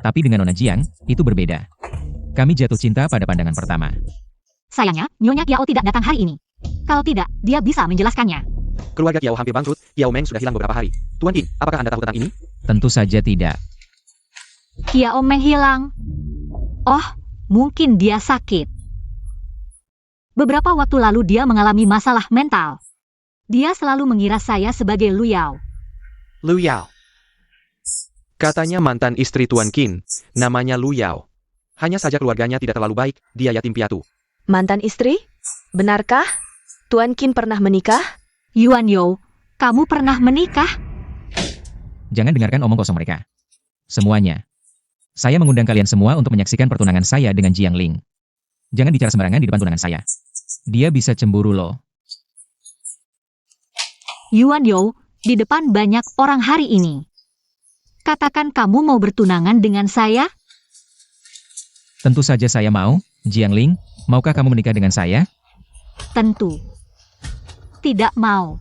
Tapi dengan Nona Jiang, itu berbeda. Kami jatuh cinta pada pandangan pertama. Sayangnya, Nyonya Kiao tidak datang hari ini. Kalau tidak, dia bisa menjelaskannya. Keluarga Kiao hampir bangkrut, Kiao Meng sudah hilang beberapa hari. Tuan Qin, apakah Anda tahu tentang ini? Tentu saja tidak. Kiao Meng hilang. Oh, mungkin dia sakit. Beberapa waktu lalu dia mengalami masalah mental. Dia selalu mengira saya sebagai Lu Yao. Lu Yao. Katanya mantan istri Tuan Qin, namanya Lu Yao. Hanya saja keluarganya tidak terlalu baik, dia yatim piatu. Mantan istri? Benarkah? Tuan Qin pernah menikah? Yuan You, kamu pernah menikah? Jangan dengarkan omong kosong mereka. Semuanya. Saya mengundang kalian semua untuk menyaksikan pertunangan saya dengan Jiang Ling. Jangan bicara sembarangan di depan tunangan saya. Dia bisa cemburu loh. Yuan You, di depan banyak orang hari ini. Katakan kamu mau bertunangan dengan saya? Tentu saja saya mau. Jiang Ling, maukah kamu menikah dengan saya? Tentu. Tidak mau.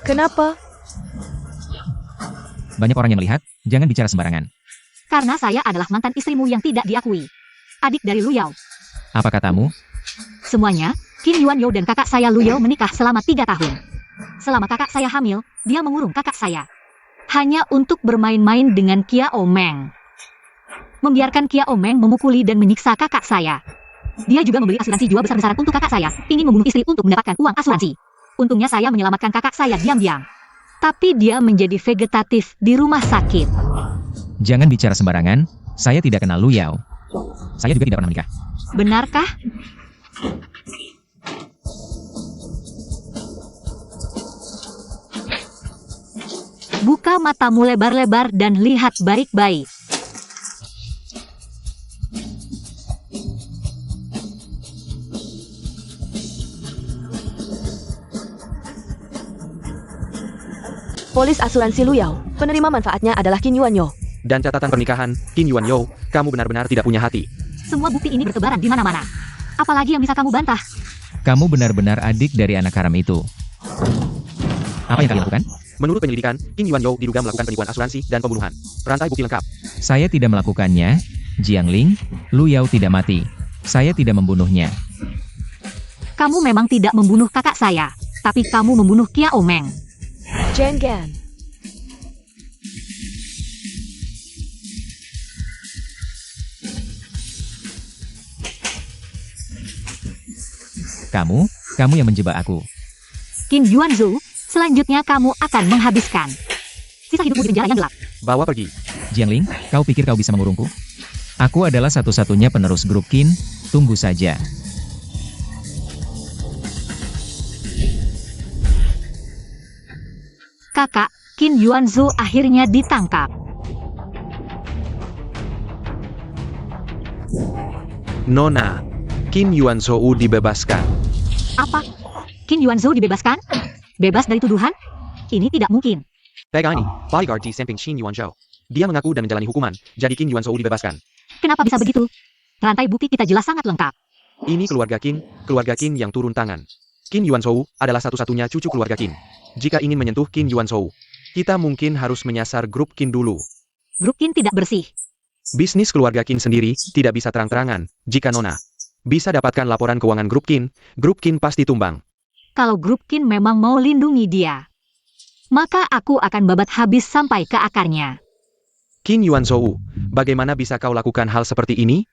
Kenapa? Banyak orang yang melihat, jangan bicara sembarangan. Karena saya adalah mantan istrimu yang tidak diakui. Adik dari Lu Yao. Apa katamu? Semuanya, Qin Yuan You dan kakak saya Lu Yao menikah selama 3 tahun. Selama kakak saya hamil, dia mengurung kakak saya. Hanya untuk bermain-main dengan Kiao Meng. Membiarkan Kiao Meng memukuli dan menyiksa kakak saya. Dia juga membeli asuransi jiwa besar-besaran untuk kakak saya, ingin membunuh istri untuk mendapatkan uang asuransi. Untungnya saya menyelamatkan kakak saya diam-diam. Tapi dia menjadi vegetatif di rumah sakit. Jangan bicara sembarangan, saya tidak kenal Lu Yao. Saya juga tidak pernah menikah. Benarkah? Buka matamu lebar-lebar dan lihat baik-baik. Polis asuransi Lu Yao, penerima manfaatnya adalah Qin Yuan You. Dan catatan pernikahan, Qin Yuan You, kamu benar-benar tidak punya hati. Semua bukti ini bertebaran di mana-mana. Apalagi yang bisa kamu bantah? Kamu benar-benar adik dari anak haram itu. Apa yang kalian lakukan? Menurut penyelidikan, Qin Yuan You diduga melakukan penipuan asuransi dan pembunuhan. Rantai bukti lengkap. Saya tidak melakukannya. Jiang Ling, Lu Yao tidak mati. Saya tidak membunuhnya. Kamu memang tidak membunuh kakak saya, tapi kamu membunuh Kiao Meng. Zhang Gan. Kamu yang menjebak aku. Qin Yuanzhou, selanjutnya kamu akan menghabiskan sisa hidupmu di penjara yang gelap. Bawa pergi. Jiang Ling, kau pikir kau bisa mengurungku? Aku adalah satu-satunya penerus grup Qin, tunggu saja. Kakak, Qin Yuanzhou akhirnya ditangkap. Nona, Qin Yuanzhou dibebaskan. Apa? Qin Yuanzhou dibebaskan? Bebas dari tuduhan? Ini tidak mungkin. Pegang ini, bodyguard di samping Qin Yuanzhou. Dia mengaku dan menjalani hukuman, jadi Qin Yuanzhou dibebaskan. Kenapa bisa begitu? Rantai bukti kita jelas sangat lengkap. Ini keluarga Qin yang turun tangan. Qin Yuanzhou adalah satu-satunya cucu keluarga Qin. Jika ingin menyentuh Qin Yuanzhou, kita mungkin harus menyasar grup Qin dulu. Grup Qin tidak bersih. Bisnis keluarga Qin sendiri tidak bisa terang-terangan. Jika Nona bisa dapatkan laporan keuangan grup Qin pasti tumbang. Kalau grup Qin memang mau lindungi dia, maka aku akan babat habis sampai ke akarnya. Qin Yuanzhou, bagaimana bisa kau lakukan hal seperti ini?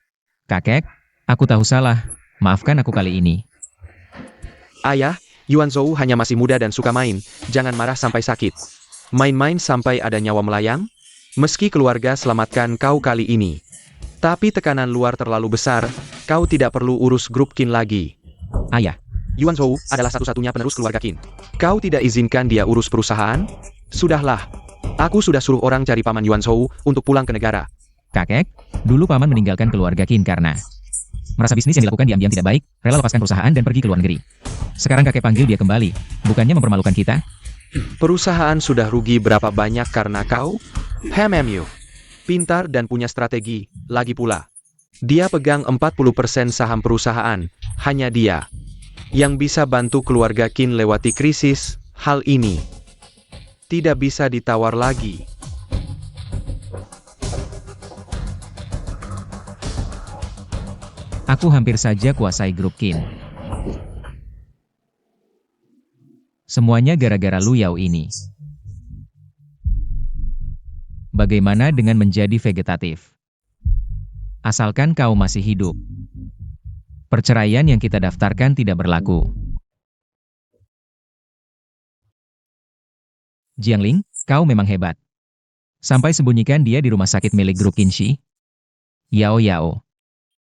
Kakek, aku tahu salah. Maafkan aku kali ini. Ayah, Yuan Zhou hanya masih muda dan suka main, jangan marah sampai sakit. Main-main sampai ada nyawa melayang? Meski keluarga selamatkan kau kali ini. Tapi tekanan luar terlalu besar, kau tidak perlu urus grup Qin lagi. Ayah, Yuan Zhou adalah satu-satunya penerus keluarga Qin. Kau tidak izinkan dia urus perusahaan? Sudahlah. Aku sudah suruh orang cari paman Yuan Zhou untuk pulang ke negara. kakek, dulu paman meninggalkan keluarga Qin karena merasa bisnis yang dilakukan diam-diam tidak baik, rela lepaskan perusahaan dan pergi ke luar negeri. Sekarang kakek panggil dia kembali, bukannya mempermalukan kita? Perusahaan sudah rugi berapa banyak karena kau? MMU. Pintar dan punya strategi, lagi pula. Dia pegang 40% saham perusahaan, hanya dia yang bisa bantu keluarga Qin lewati krisis. Hal ini tidak bisa ditawar lagi. Aku hampir saja kuasai grup Qin. Semuanya gara-gara Lu Yao ini. Bagaimana dengan menjadi vegetatif? Asalkan kau masih hidup. Perceraian yang kita daftarkan tidak berlaku. Jiangling, kau memang hebat. Sampai sembunyikan dia di rumah sakit milik grup Qinshi. Yao Yao.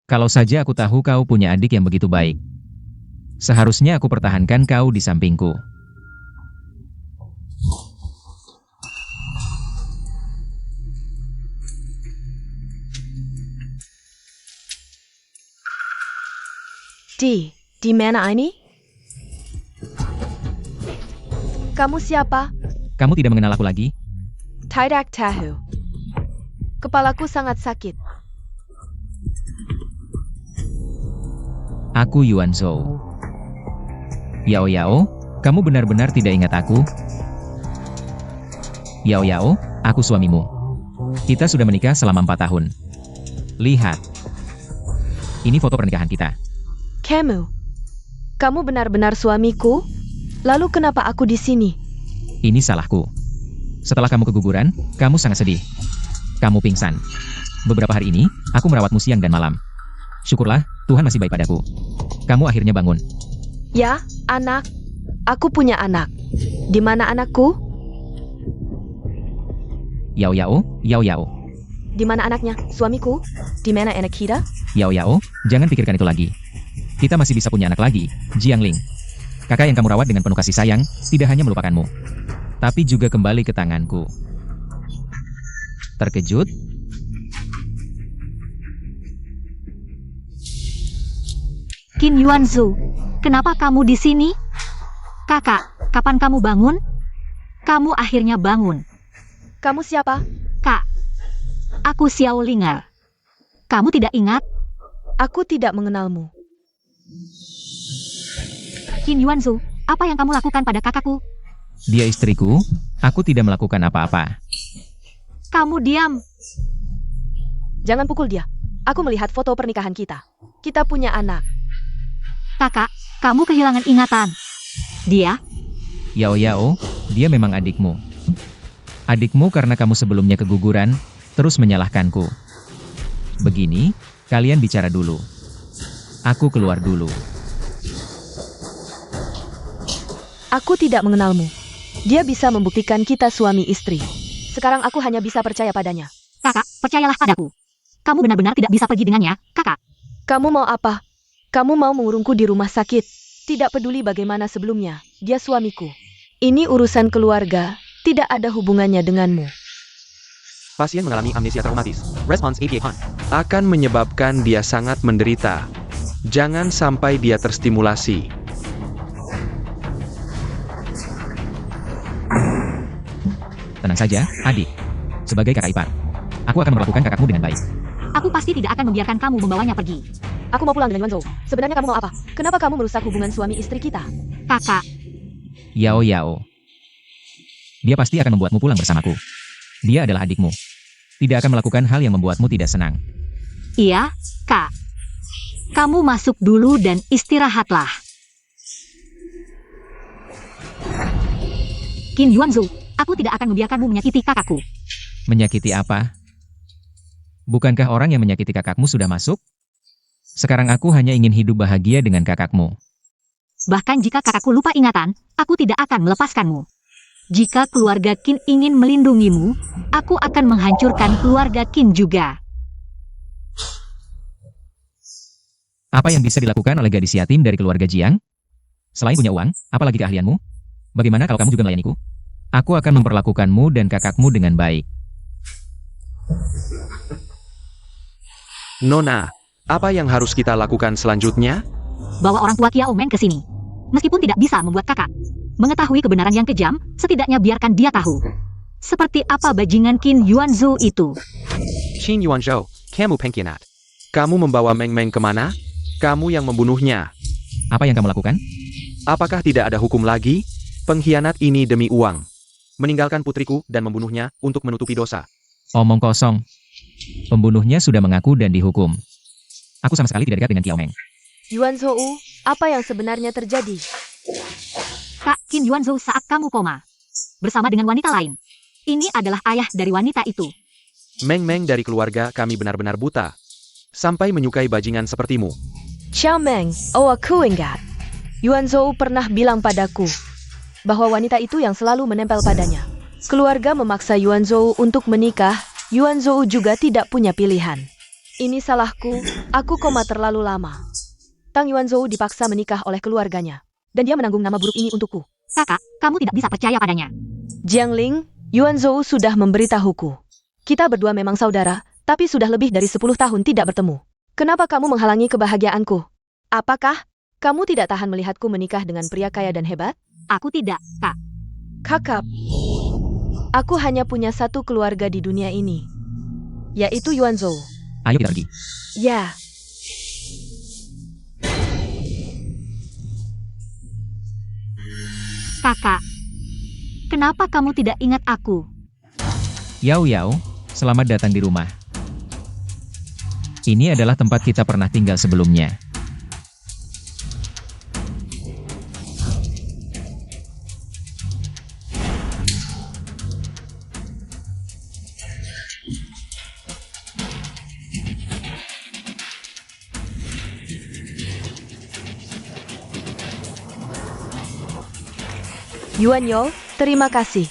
Kalau saja aku tahu kau punya adik yang begitu baik. Seharusnya aku pertahankan kau di sampingku. Di mana ini? Kamu siapa? Kamu tidak mengenal aku lagi? Tidak tahu. Kepalaku sangat sakit. Aku Yuan Zhou. Yao Yao, kamu benar-benar tidak ingat aku? Yao Yao, aku suamimu. Kita sudah menikah selama 4 tahun. Lihat. Ini foto pernikahan kita. Kamu benar-benar suamiku? Lalu kenapa aku di sini? Ini salahku. Setelah kamu keguguran, kamu sangat sedih. Kamu pingsan. Beberapa hari ini, aku merawatmu siang dan malam. Syukurlah, Tuhan masih baik padaku. Kamu akhirnya bangun. Ya, anak. Aku punya anak. Di mana anakku? Yao Yao, Yao Yao. Di mana anaknya? Suamiku? Di mana anak kita? Yao Yao, jangan pikirkan itu lagi. Kita masih bisa punya anak lagi, Jiangling. Kakak yang kamu rawat dengan penuh kasih sayang, tidak hanya melupakanmu, tapi juga kembali ke tanganku. Terkejut? Qin Yuanzhou, kenapa kamu di sini? Kakak, kapan kamu bangun? Kamu akhirnya bangun. Kamu siapa? Kak, aku Xiao Lingar. Kamu tidak ingat? Aku tidak mengenalmu. Qin Yuanzhou, apa yang kamu lakukan pada kakakku? Dia istriku, aku tidak melakukan apa-apa. Kamu diam. Jangan pukul dia. Aku melihat foto pernikahan kita. Kita punya anak. Kakak, kamu kehilangan ingatan. Dia? Yao Yao, dia memang adikmu. Adikmu karena kamu sebelumnya keguguran, terus menyalahkanku. Begini, kalian bicara dulu. Aku keluar dulu. Aku tidak mengenalmu. Dia bisa membuktikan kita suami istri. Sekarang aku hanya bisa percaya padanya. Kakak, percayalah padaku. Kamu benar-benar tidak bisa pergi dengannya, kakak. Kamu mau apa? Kamu mau mengurungku di rumah sakit? Tidak peduli bagaimana sebelumnya, dia suamiku. Ini urusan keluarga, tidak ada hubungannya denganmu. Pasien mengalami amnesia traumatis. Respons APA akan menyebabkan dia sangat menderita. Jangan sampai dia terstimulasi. Tenang saja, adik. Sebagai kakak ipar, aku akan memperlakukan kakakmu dengan baik. Aku pasti tidak akan membiarkan kamu membawanya pergi. Aku mau pulang dengan Yuan Zhou. Sebenarnya kamu mau apa? Kenapa kamu merusak hubungan suami istri kita? Kakak, Yao Yao. Dia pasti akan membuatmu pulang bersamaku. Dia adalah adikmu. Tidak akan melakukan hal yang membuatmu tidak senang. iya, Kak. Kamu masuk dulu dan istirahatlah. Qin Yuanzhou, aku tidak akan membiarkanmu menyakiti kakakku. Menyakiti apa? Bukankah orang yang menyakiti kakakmu sudah masuk? Sekarang aku hanya ingin hidup bahagia dengan kakakmu. Bahkan jika kakakku lupa ingatan, aku tidak akan melepaskanmu. Jika keluarga Qin ingin melindungimu, aku akan menghancurkan keluarga Qin juga. Apa yang bisa dilakukan oleh gadis yatim dari keluarga Jiang? Selain punya uang, apalagi keahlianmu? Bagaimana kalau kamu juga melayaniku? Aku akan memperlakukanmu dan kakakmu dengan baik. Nona, apa yang harus kita lakukan selanjutnya? Bawa orang tua Kiao Meng ke sini. Meskipun tidak bisa membuat kakak mengetahui kebenaran yang kejam, setidaknya biarkan dia tahu. Seperti apa bajingan Qin Yuanzhou itu. Qin Yuanzhou, kamu pengkhianat. Kamu membawa Meng Meng kemana? Kamu yang membunuhnya. Apa yang kamu lakukan? Apakah tidak ada hukum lagi? Pengkhianat ini demi uang. Meninggalkan putriku dan membunuhnya untuk menutupi dosa. Omong kosong. Pembunuhnya sudah mengaku dan dihukum. Aku sama sekali tidak dekat dengan Kiao Meng. Yuanzhou, apa yang sebenarnya terjadi? Kak Qin Yuanzhou saat kamu koma bersama dengan wanita lain. Ini adalah ayah dari wanita itu. Meng Meng dari keluarga kami benar-benar buta. Sampai menyukai bajingan sepertimu. Xiao Meng, oh aku ingat. Yuanzhou pernah bilang padaku bahwa wanita itu yang selalu menempel padanya. Keluarga memaksa Yuanzhou untuk menikah. Yuanzhou juga tidak punya pilihan. Ini salahku, aku koma terlalu lama. Tang Yuanzhou dipaksa menikah oleh keluarganya. Dan dia menanggung nama buruk ini untukku. Kakak, kamu tidak bisa percaya padanya. Jiangling, Yuanzhou sudah memberitahuku. Kita berdua memang saudara, tapi sudah lebih dari 10 tahun tidak bertemu. Kenapa kamu menghalangi kebahagiaanku? Apakah kamu tidak tahan melihatku menikah dengan pria kaya dan hebat? Aku tidak, Kak. Kakak, aku hanya punya satu keluarga di dunia ini, yaitu Yuanzhou. Ayo kita pergi. Ya, Kakak, kenapa kamu tidak ingat aku? Yao Yao, selamat datang di rumah. Ini adalah tempat kita pernah tinggal sebelumnya. Yuan Yo, terima kasih.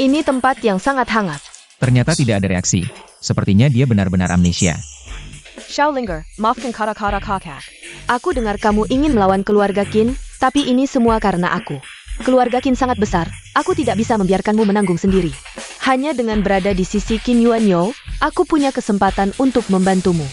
Ini tempat yang sangat hangat. Ternyata tidak ada reaksi. Sepertinya dia benar-benar amnesia. Shaolinger, maafkan kata-kata kakak. Aku dengar kamu ingin melawan keluarga Qin, tapi ini semua karena aku. Keluarga Qin sangat besar, aku tidak bisa membiarkanmu menanggung sendiri. Hanya dengan berada di sisi Qin Yuan Yo, aku punya kesempatan untuk membantumu.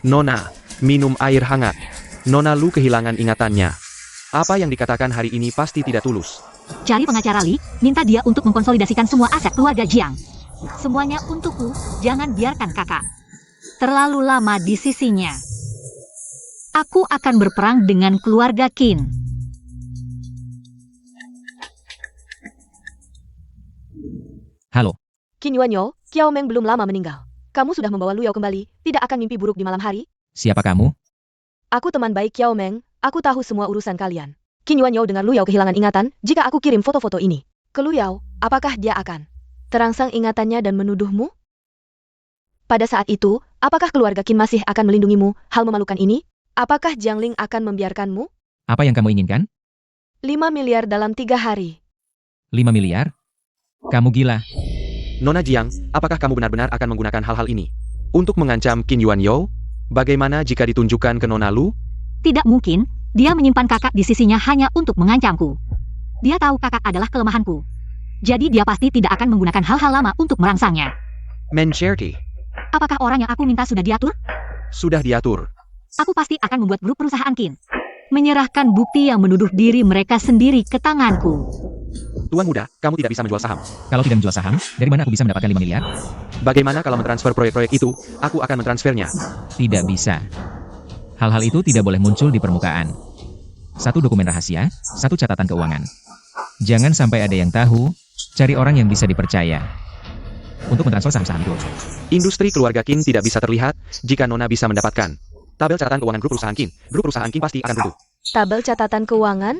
Nona, minum air hangat. Nona Lu kehilangan ingatannya. Apa yang dikatakan hari ini pasti tidak tulus. Cari pengacara Li, minta dia untuk mengkonsolidasikan semua aset keluarga Jiang. Semuanya untukku, jangan biarkan kakak terlalu lama di sisinya. Aku akan berperang dengan keluarga Qin. Halo, Qin Yuan Yo, Kiao Meng belum lama meninggal. Kamu sudah membawa Lu Yao kembali, tidak akan mimpi buruk di malam hari? siapa kamu? Aku teman baik Kiao Meng, aku tahu semua urusan kalian. Qin Yuan Yo dengar Lu Yao kehilangan ingatan, jika aku kirim foto-foto ini ke Lu Yao, apakah dia akan terangsang ingatannya dan menuduhmu? Pada saat itu, apakah keluarga Qin masih akan melindungimu, hal memalukan ini? Apakah Jiangling akan membiarkanmu? Apa yang kamu inginkan? 5 miliar dalam 3 hari. 5 miliar? Kamu gila. Nona Jiang, apakah kamu benar-benar akan menggunakan hal-hal ini untuk mengancam Qin Yuan Yo? Bagaimana jika ditunjukkan ke Nona Lu? Tidak mungkin, dia menyimpan kakak di sisinya hanya untuk mengancamku. Dia tahu kakak adalah kelemahanku. Jadi dia pasti tidak akan menggunakan hal-hal lama untuk merangsangnya. Mencerti. Apakah orang yang aku minta sudah diatur? Sudah diatur. Aku pasti akan membuat grup perusahaan Qin menyerahkan bukti yang menuduh diri mereka sendiri ke tanganku. Tuan muda, kamu tidak bisa menjual saham. Kalau tidak menjual saham, dari mana aku bisa mendapatkan 5 miliar? Bagaimana kalau mentransfer proyek-proyek itu? Aku akan mentransfernya. Tidak bisa. Hal-hal itu tidak boleh muncul di permukaan. Satu dokumen rahasia, satu catatan keuangan. Jangan sampai ada yang tahu, cari orang yang bisa dipercaya untuk mentransfer saham-saham itu. Industri keluarga Qin tidak bisa terlihat jika Nona bisa mendapatkan Tabel catatan keuangan grup perusahaan Qin. Grup perusahaan Qin pasti akan runtuh. Tabel catatan keuangan?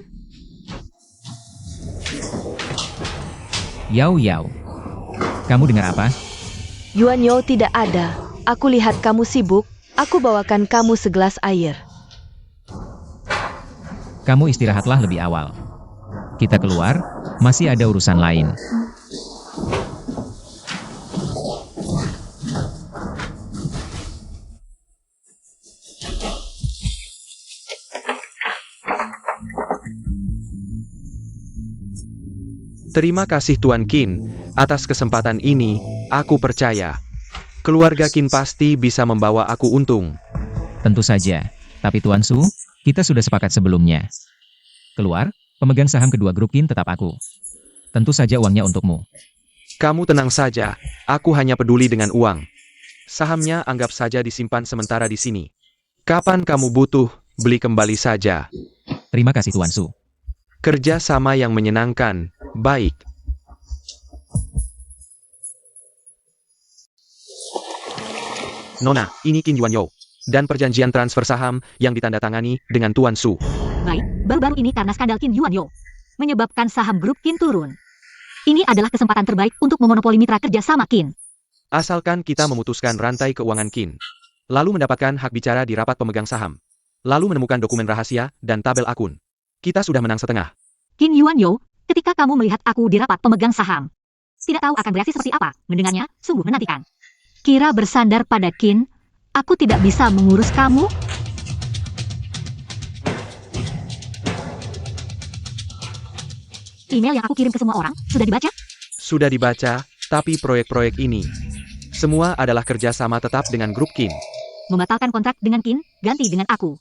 Yao Yao. Kamu dengar apa? Yuan Yo tidak ada. Aku lihat kamu sibuk. Aku bawakan kamu segelas air. Kamu istirahatlah lebih awal. Kita keluar, masih ada urusan lain. Terima kasih Tuan Qin, atas kesempatan ini, aku percaya. Keluarga Qin pasti bisa membawa aku untung. Tentu saja. Tapi Tuan Su, kita sudah sepakat sebelumnya. Keluar, pemegang saham kedua grup Qin tetap aku. Tentu saja uangnya untukmu. Kamu tenang saja, aku hanya peduli dengan uang. Sahamnya anggap saja disimpan sementara di sini. Kapan kamu butuh, beli kembali saja. Terima kasih Tuan Su. Kerja sama yang menyenangkan, baik. Nona, ini Qin Yuan Yo. Dan perjanjian transfer saham yang ditandatangani dengan Tuan Su. Baik, baru-baru ini karena skandal Qin Yuan Yo menyebabkan saham grup Qin turun. Ini adalah kesempatan terbaik untuk memonopoli mitra kerja sama Qin. Asalkan kita memutuskan rantai keuangan Qin. Lalu mendapatkan hak bicara di rapat pemegang saham. Lalu menemukan dokumen rahasia dan tabel akun. Kita sudah menang setengah. Qin Yuan Yo, ketika kamu melihat aku di rapat pemegang saham, tidak tahu akan bereaksi seperti apa, mendengarnya, sungguh menantikan. Kira bersandar pada Qin, aku tidak bisa mengurus kamu? Email yang aku kirim ke semua orang, sudah dibaca? Sudah dibaca, tapi proyek-proyek ini, semua adalah kerjasama tetap dengan grup Qin. Membatalkan kontrak dengan Qin, ganti dengan aku.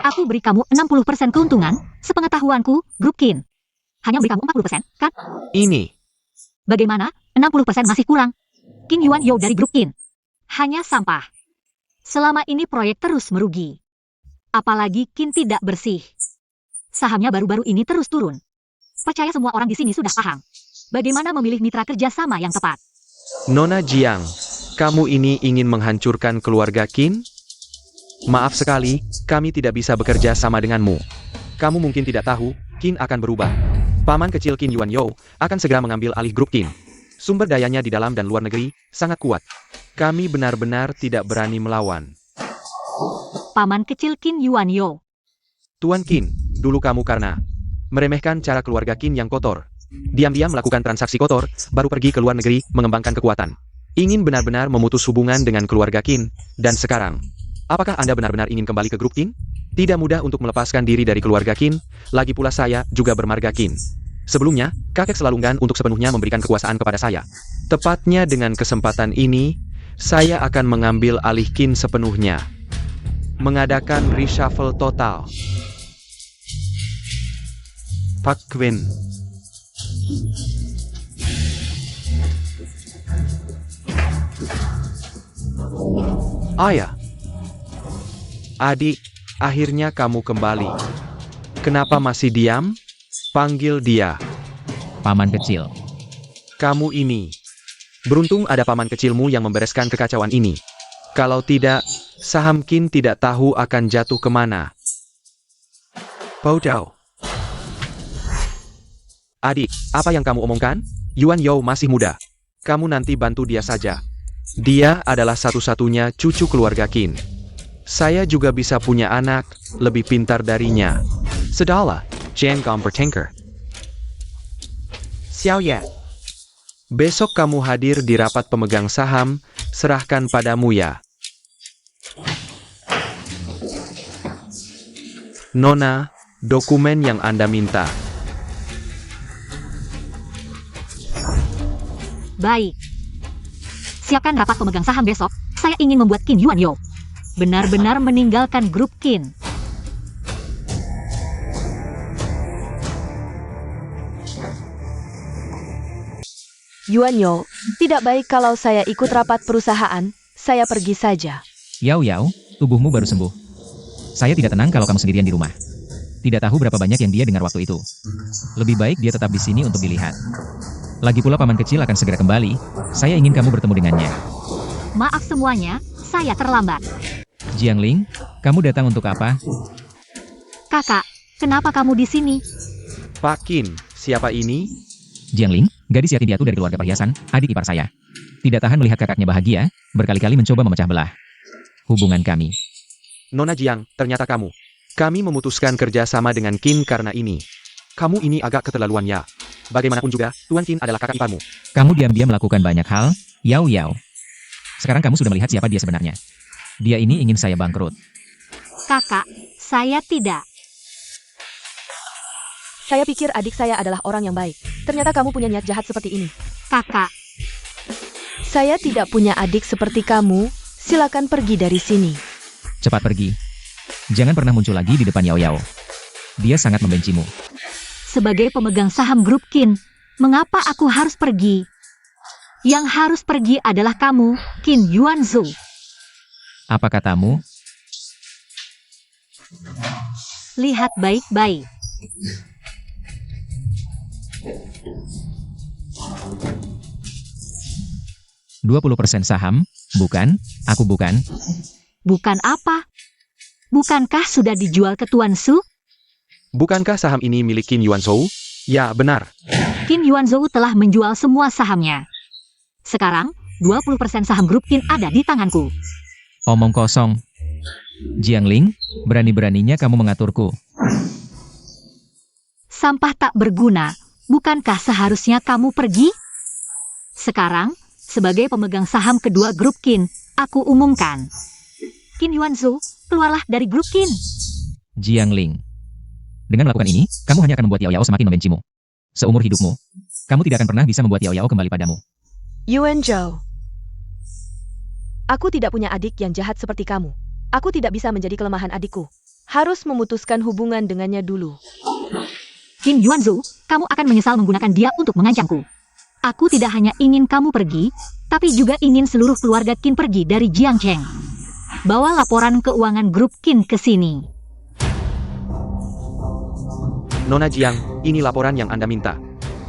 Aku beri kamu 60% keuntungan, sepengetahuanku, grup Qin. Hanya beri kamu 40%, kan? Ini, Bagaimana? 60% masih kurang. Qin Yuan Yo dari grup Qin. Hanya sampah. Selama ini proyek terus merugi. Apalagi Qin tidak bersih. Sahamnya baru-baru ini terus turun. Percaya semua orang di sini sudah paham. Bagaimana memilih mitra kerja sama yang tepat. Nona Jiang, kamu ini ingin menghancurkan keluarga Qin? Maaf sekali, kami tidak bisa bekerja sama denganmu. Kamu mungkin tidak tahu, Qin akan berubah. Paman kecil Qin Yuan Yo akan segera mengambil alih grup Qin. Sumber dayanya di dalam dan luar negeri sangat kuat. Kami benar-benar tidak berani melawan. Paman kecil Qin Yuan Yo. Tuan Qin, dulu kamu karena meremehkan cara keluarga Qin yang kotor. Diam-diam melakukan transaksi kotor, baru pergi ke luar negeri mengembangkan kekuatan. Ingin benar-benar memutus hubungan dengan keluarga Qin, dan sekarang, apakah Anda benar-benar ingin kembali ke grup Qin? Tidak mudah untuk melepaskan diri dari keluarga Qin, lagi pula saya juga bermarga Qin. Sebelumnya, kakek selalu enggan untuk sepenuhnya memberikan kekuasaan kepada saya. Tepatnya dengan kesempatan ini, saya akan mengambil alih Qin sepenuhnya. Mengadakan reshuffle total. Pak Quinn. Ayah. Adik, akhirnya kamu kembali. Kenapa masih diam? Panggil dia. Paman kecil. Kamu ini. Beruntung ada paman kecilmu yang membereskan kekacauan ini. Kalau tidak, saham Qin tidak tahu akan jatuh kemana. Bodoh. Adik, apa yang kamu omongkan? Yuan Yo masih muda. Kamu nanti bantu dia saja. Dia adalah satu-satunya cucu keluarga Qin. Saya juga bisa punya anak, lebih pintar darinya. Sudahlah, jangan kamu bertengkar. Xiao Ye. Besok kamu hadir di rapat pemegang saham, serahkan padamu ya. Nona, dokumen yang Anda minta. Baik. Siapkan rapat pemegang saham besok. Saya ingin membuat Qin Yuan Yo benar-benar meninggalkan grup Qin. Yuan Yo, tidak baik kalau saya ikut rapat perusahaan. Saya pergi saja. Yao Yao, tubuhmu baru sembuh. Saya tidak tenang kalau kamu sendirian di rumah. Tidak tahu berapa banyak yang dia dengar waktu itu. Lebih baik dia tetap di sini untuk dilihat. Lagi pula paman kecil akan segera kembali. Saya ingin kamu bertemu dengannya. Maaf semuanya, saya terlambat. Jiangling, Kamu datang untuk apa? Kakak, kenapa kamu di sini? Pak Qin, siapa ini? Jiangling, gadis yatim piatu dari keluarga perhiasan, adik ipar saya. Tidak tahan melihat kakaknya bahagia, berkali-kali mencoba memecah belah hubungan kami. Nona Jiang, ternyata kamu. Kami memutuskan kerja sama dengan Qin karena ini. Kamu ini agak keterlaluan ya. Bagaimanapun juga, Tuan Qin adalah kakak iparmu. Kamu diam-diam melakukan banyak hal, Yao Yao. Sekarang kamu sudah melihat siapa dia sebenarnya. Dia ini ingin saya bangkrut. Kakak, saya tidak. Saya pikir adik saya adalah orang yang baik. Ternyata kamu punya niat jahat seperti ini. Kakak, Saya tidak punya adik seperti kamu. Silakan pergi dari sini. Cepat pergi. Jangan pernah muncul lagi di depan Yao Yao. Dia sangat membencimu. sebagai pemegang saham grup Qin, mengapa aku harus pergi? Yang harus pergi adalah kamu, Qin Yuanzhou. Apa katamu? Lihat baik-baik. %20 saham, bukan? Aku bukan. Bukan apa? Bukankah sudah dijual ke Tuan Su? Bukankah saham ini milik Qin Yuanzhou? Ya, benar. Qin Yuanzhou telah menjual semua sahamnya. Sekarang, 20% saham grup Qin ada di tanganku. Omong kosong. Jiangling, berani-beraninya kamu mengaturku. Sampah tak berguna, bukankah seharusnya kamu pergi? Sekarang, sebagai pemegang saham kedua grup Qin, aku umumkan. Qin Yuanzhou, keluarlah dari grup Qin. Jiangling. Dengan melakukan ini, kamu hanya akan membuat Yao Yao semakin membencimu. Seumur hidupmu, kamu tidak akan pernah bisa membuat Yao Yao kembali padamu. Yuan Zhou. Aku tidak punya adik yang jahat seperti kamu. Aku tidak bisa menjadi kelemahan adikku. Harus memutuskan hubungan dengannya dulu. Qin Yuanzhou, kamu akan menyesal menggunakan dia untuk mengancamku. Aku tidak hanya ingin kamu pergi, tapi juga ingin seluruh keluarga Qin pergi dari Jiangcheng. Bawa laporan keuangan grup Qin ke sini. Nona Jiang, ini laporan yang Anda minta.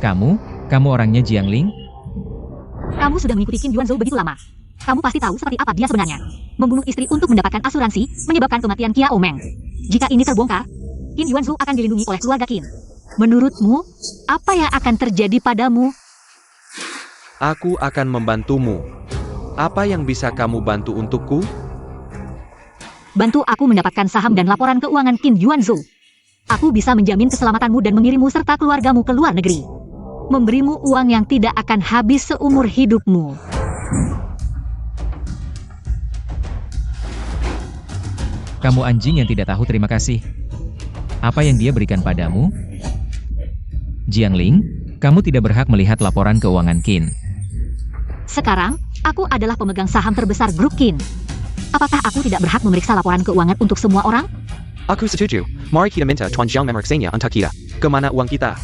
Kamu orangnya Jiangling? Kamu sudah mengikuti Qin Yuanzhou begitu lama. Kamu pasti tahu seperti apa dia sebenarnya. Membunuh istri untuk mendapatkan asuransi, menyebabkan kematian Kiao Meng. Jika ini terbongkar, Qin Yuanzhou akan dilindungi oleh keluarga Qin. Menurutmu, apa yang akan terjadi padamu? Aku akan membantumu. Apa yang bisa kamu bantu untukku? Bantu aku mendapatkan saham dan laporan keuangan Qin Yuanzhou. Aku bisa menjamin keselamatanmu dan mengirimmu serta keluargamu ke luar negeri. Memberimu uang yang tidak akan habis seumur hidupmu. Kamu anjing yang tidak tahu terima kasih. Apa yang dia berikan padamu? Jiangling, kamu tidak berhak melihat laporan keuangan Qin. Sekarang, aku adalah pemegang saham terbesar grup Qin. Apakah aku tidak berhak memeriksa laporan keuangan untuk semua orang? Aku setuju. Mari kita minta Tuan Jiang memeriksanya untuk kita. Kemana uang kita?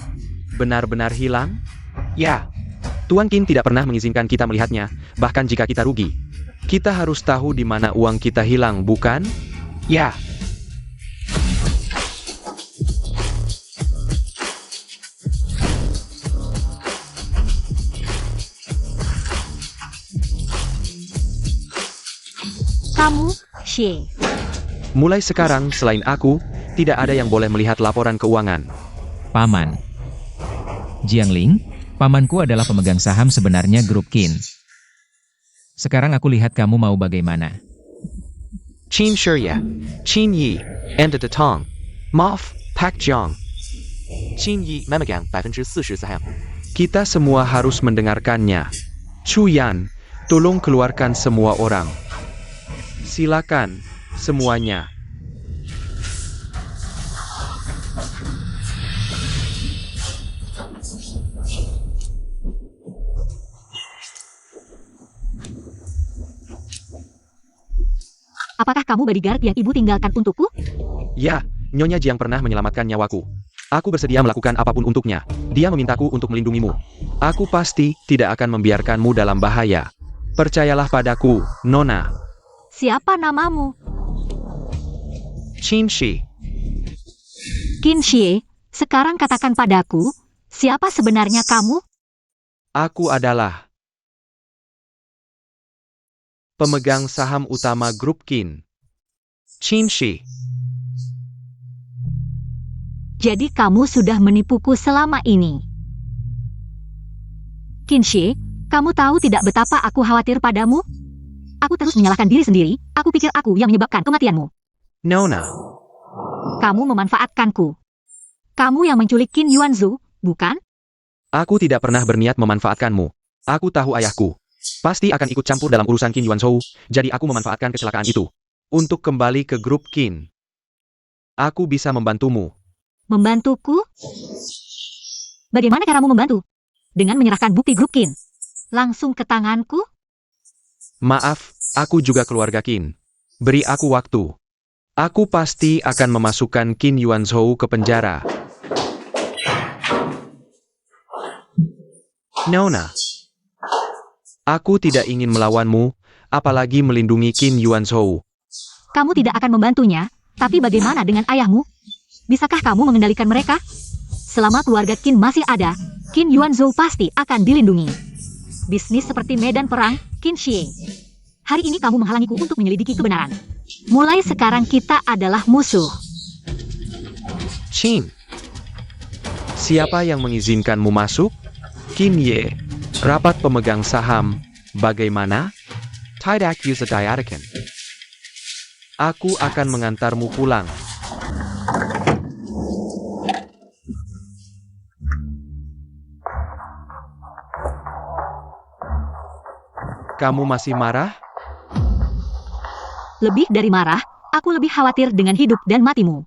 Benar-benar hilang? Ya. Tuan Qin tidak pernah mengizinkan kita melihatnya, bahkan jika kita rugi. Kita harus tahu di mana uang kita hilang, bukan? Ya. Kamu, Xie. Mulai sekarang, selain aku, tidak ada yang boleh melihat laporan keuangan. Paman. Jiangling, pamanku adalah pemegang saham sebenarnya grup Qin. Sekarang aku lihat kamu mau bagaimana. Qin Shiya, Qin Yi, and the Tong, Mof, Pak Jiang. Qin Yi memegang 40% saham. Kita semua harus mendengarkannya. Chu Yan, tolong keluarkan semua orang. Silakan, semuanya. Apakah kamu bodyguard yang ibu tinggalkan untukku? Ya, Nyonya Jiang pernah menyelamatkan nyawaku. Aku bersedia melakukan apapun untuknya. Dia memintaku untuk melindungimu. Aku pasti tidak akan membiarkanmu dalam bahaya. Percayalah padaku, Nona. Siapa namamu? Qin Shi. Qin Xie, sekarang katakan padaku, siapa sebenarnya kamu? Aku adalah pemegang saham utama grup Qin. Qin Shi. Jadi kamu sudah menipuku selama ini. Qin Shi, kamu tahu tidak betapa aku khawatir padamu? Aku terus menyalahkan diri sendiri, aku pikir aku yang menyebabkan kematianmu. Nona. Kamu memanfaatkanku. Kamu yang menculik Qin Yuanzhou, bukan? Aku tidak pernah berniat memanfaatkanmu. Aku tahu ayahku pasti akan ikut campur dalam urusan Qin Yuanzhou, jadi aku memanfaatkan kecelakaan itu untuk kembali ke grup Qin. Aku bisa membantumu. Membantuku? Bagaimana caramu membantu? Dengan menyerahkan bukti grup Qin. Langsung ke tanganku? Maaf, aku juga keluarga Qin. Beri aku waktu. Aku pasti akan memasukkan Qin Yuanzhou ke penjara. Nona. Aku tidak ingin melawanmu, apalagi melindungi Qin Yuanzhou. Kamu tidak akan membantunya, tapi bagaimana dengan ayahmu? Bisakah kamu mengendalikan mereka? Selama keluarga Qin masih ada, Qin Yuanzhou pasti akan dilindungi. Bisnis seperti medan perang, Qin Shi. Hari ini kamu menghalangiku untuk menyelidiki kebenaran. Mulai sekarang kita adalah musuh. Qin. Siapa yang mengizinkanmu masuk? Qin Ye. Rapat pemegang saham. Bagaimana? Tidak use diadakan. Aku akan mengantarmu pulang. Kamu masih marah? Lebih dari marah, aku lebih khawatir dengan hidup dan matimu.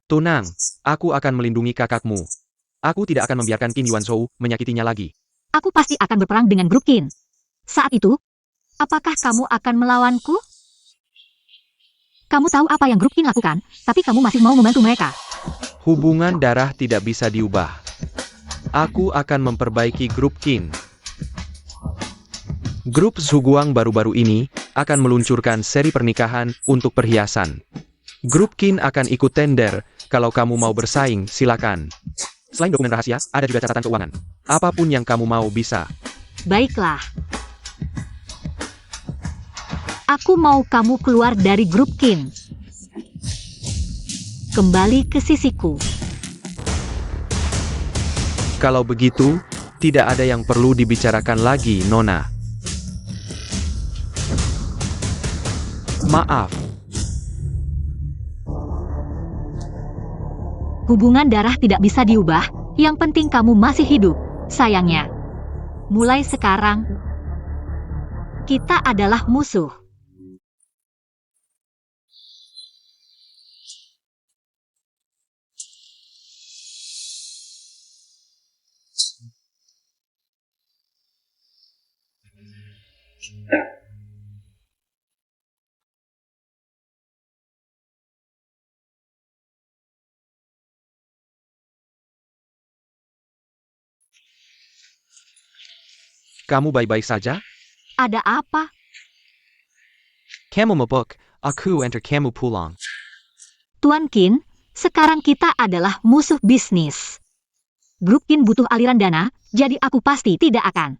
Tenang, aku akan melindungi kakakmu. Aku tidak akan membiarkan Qin Yuanzhou menyakitinya lagi. Aku pasti akan berperang dengan grup Qin. Saat itu, apakah kamu akan melawanku? Kamu tahu apa yang grup Qin lakukan, tapi kamu masih mau membantu mereka. Hubungan darah tidak bisa diubah. Aku akan memperbaiki grup Qin. Grup Zhuguang baru-baru ini akan meluncurkan seri pernikahan untuk perhiasan. Grup Qin akan ikut tender. Kalau kamu mau bersaing, silakan. Selain dokumen rahasia, ada juga catatan keuangan. Apapun yang kamu mau bisa. Baiklah. Aku mau kamu keluar dari grup Qin. Kembali ke sisiku. Kalau begitu, tidak ada yang perlu dibicarakan lagi, Nona. Maaf. Hubungan darah tidak bisa diubah, yang penting kamu masih hidup, sayangnya. Mulai sekarang, kita adalah musuh. Kamu baik-baik saja? Ada apa? Kamu mabuk, aku enter kamu pulang. Tuan Qin, sekarang kita adalah musuh bisnis. Grup Qin butuh aliran dana, jadi aku pasti tidak akan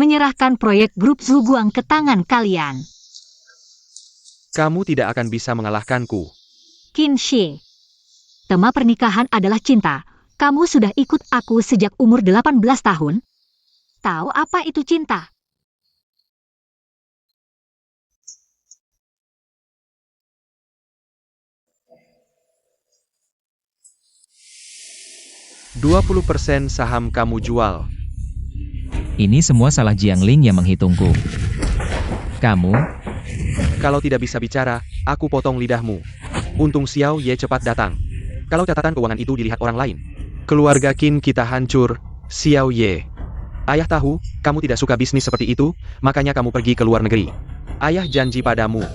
menyerahkan proyek grup Zhuguang ke tangan kalian. Kamu tidak akan bisa mengalahkanku. Qin Shi. Tema pernikahan adalah cinta. Kamu sudah ikut aku sejak umur 18 tahun. Tahu apa itu cinta? %20 saham kamu jual. Ini semua salah Jiangling yang menghitungku. Kamu, Kalau tidak bisa bicara, aku potong lidahmu. Untung Xiao Ye cepat datang. Kalau catatan keuangan itu dilihat orang lain, keluarga Qin kita hancur, Xiao Ye. Ayah tahu, kamu tidak suka bisnis seperti itu, makanya kamu pergi ke luar negeri. Ayah janji padamu,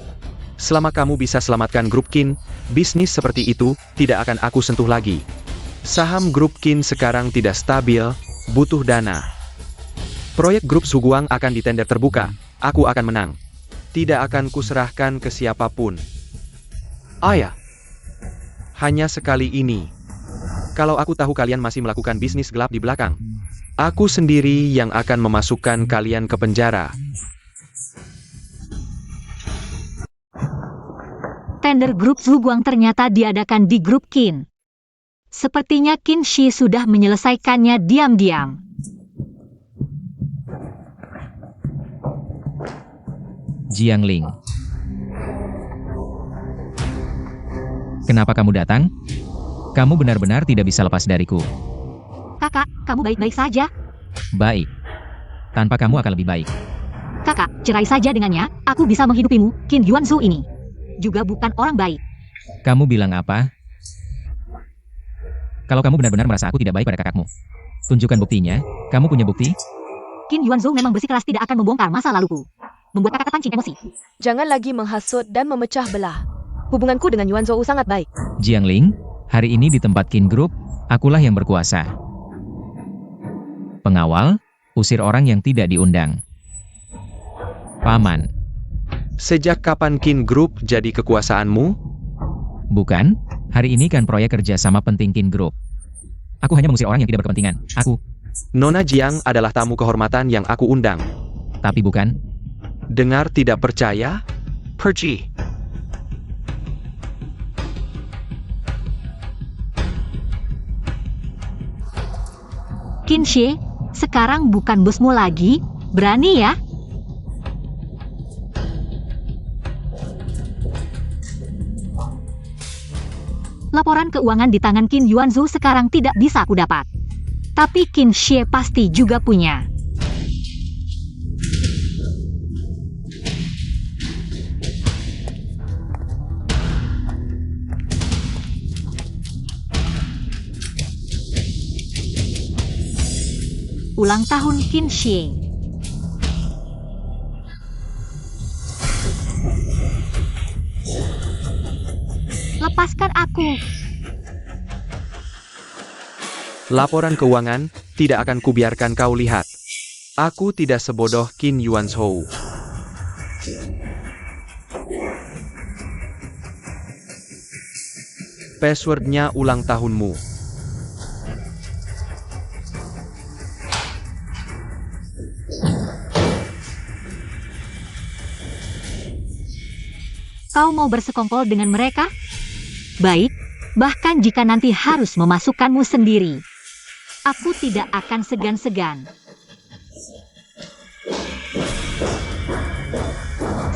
selama kamu bisa selamatkan grup Qin, bisnis seperti itu tidak akan aku sentuh lagi. Saham grup Qin sekarang tidak stabil, butuh dana. Proyek grup Zhuguang akan ditender terbuka, aku akan menang. Tidak akan kuserahkan ke siapapun. Ayah, hanya sekali ini. Kalau aku tahu kalian masih melakukan bisnis gelap di belakang, aku sendiri yang akan memasukkan kalian ke penjara. Tender grup Zuguang ternyata diadakan di grup Qin. Sepertinya Qin Shi sudah menyelesaikannya diam-diam. Jiangling. Kenapa kamu datang? Kamu benar-benar tidak bisa lepas dariku. Kakak, kamu baik-baik saja? Baik. Tanpa kamu akan lebih baik. Kakak, cerai saja dengannya, aku bisa menghidupimu, Qin Yuanzhou ini. Juga bukan orang baik. Kamu bilang apa? Kalau kamu benar-benar merasa aku tidak baik pada kakakmu, tunjukkan buktinya. Kamu punya bukti? Qin Yuanzhou memang bersikeras tidak akan membongkar masa laluku. Membuat kakak terpancing emosi. Jangan lagi menghasut dan memecah belah. Hubunganku dengan Yuanzhou sangat baik. Jiangling, hari ini di tempat Qin Group, akulah yang berkuasa. Pengawal, usir orang yang tidak diundang. Paman. Sejak kapan Qin Group jadi kekuasaanmu? Bukan, hari ini kan proyek kerja sama penting Qin Group. Aku hanya mengusir orang yang tidak berkepentingan. Aku. Nona Jiang adalah tamu kehormatan yang aku undang. Tapi bukan. Dengar tidak percaya? Pergi. Qin Shi, sekarang bukan bosmu lagi, berani ya? Laporan keuangan di tangan Qin Yuanzhou sekarang tidak bisa aku dapat. Tapi Qin Shi pasti juga punya. Ulang tahun Qin Shi. Lepaskan aku. Laporan keuangan tidak akan kubiarkan kau lihat. Aku tidak sebodoh Qin Yuanzhou. Passwordnya ulang tahunmu. Kau mau bersekongkol dengan mereka? Baik, bahkan jika nanti harus memasukkanmu sendiri. Aku tidak akan segan-segan.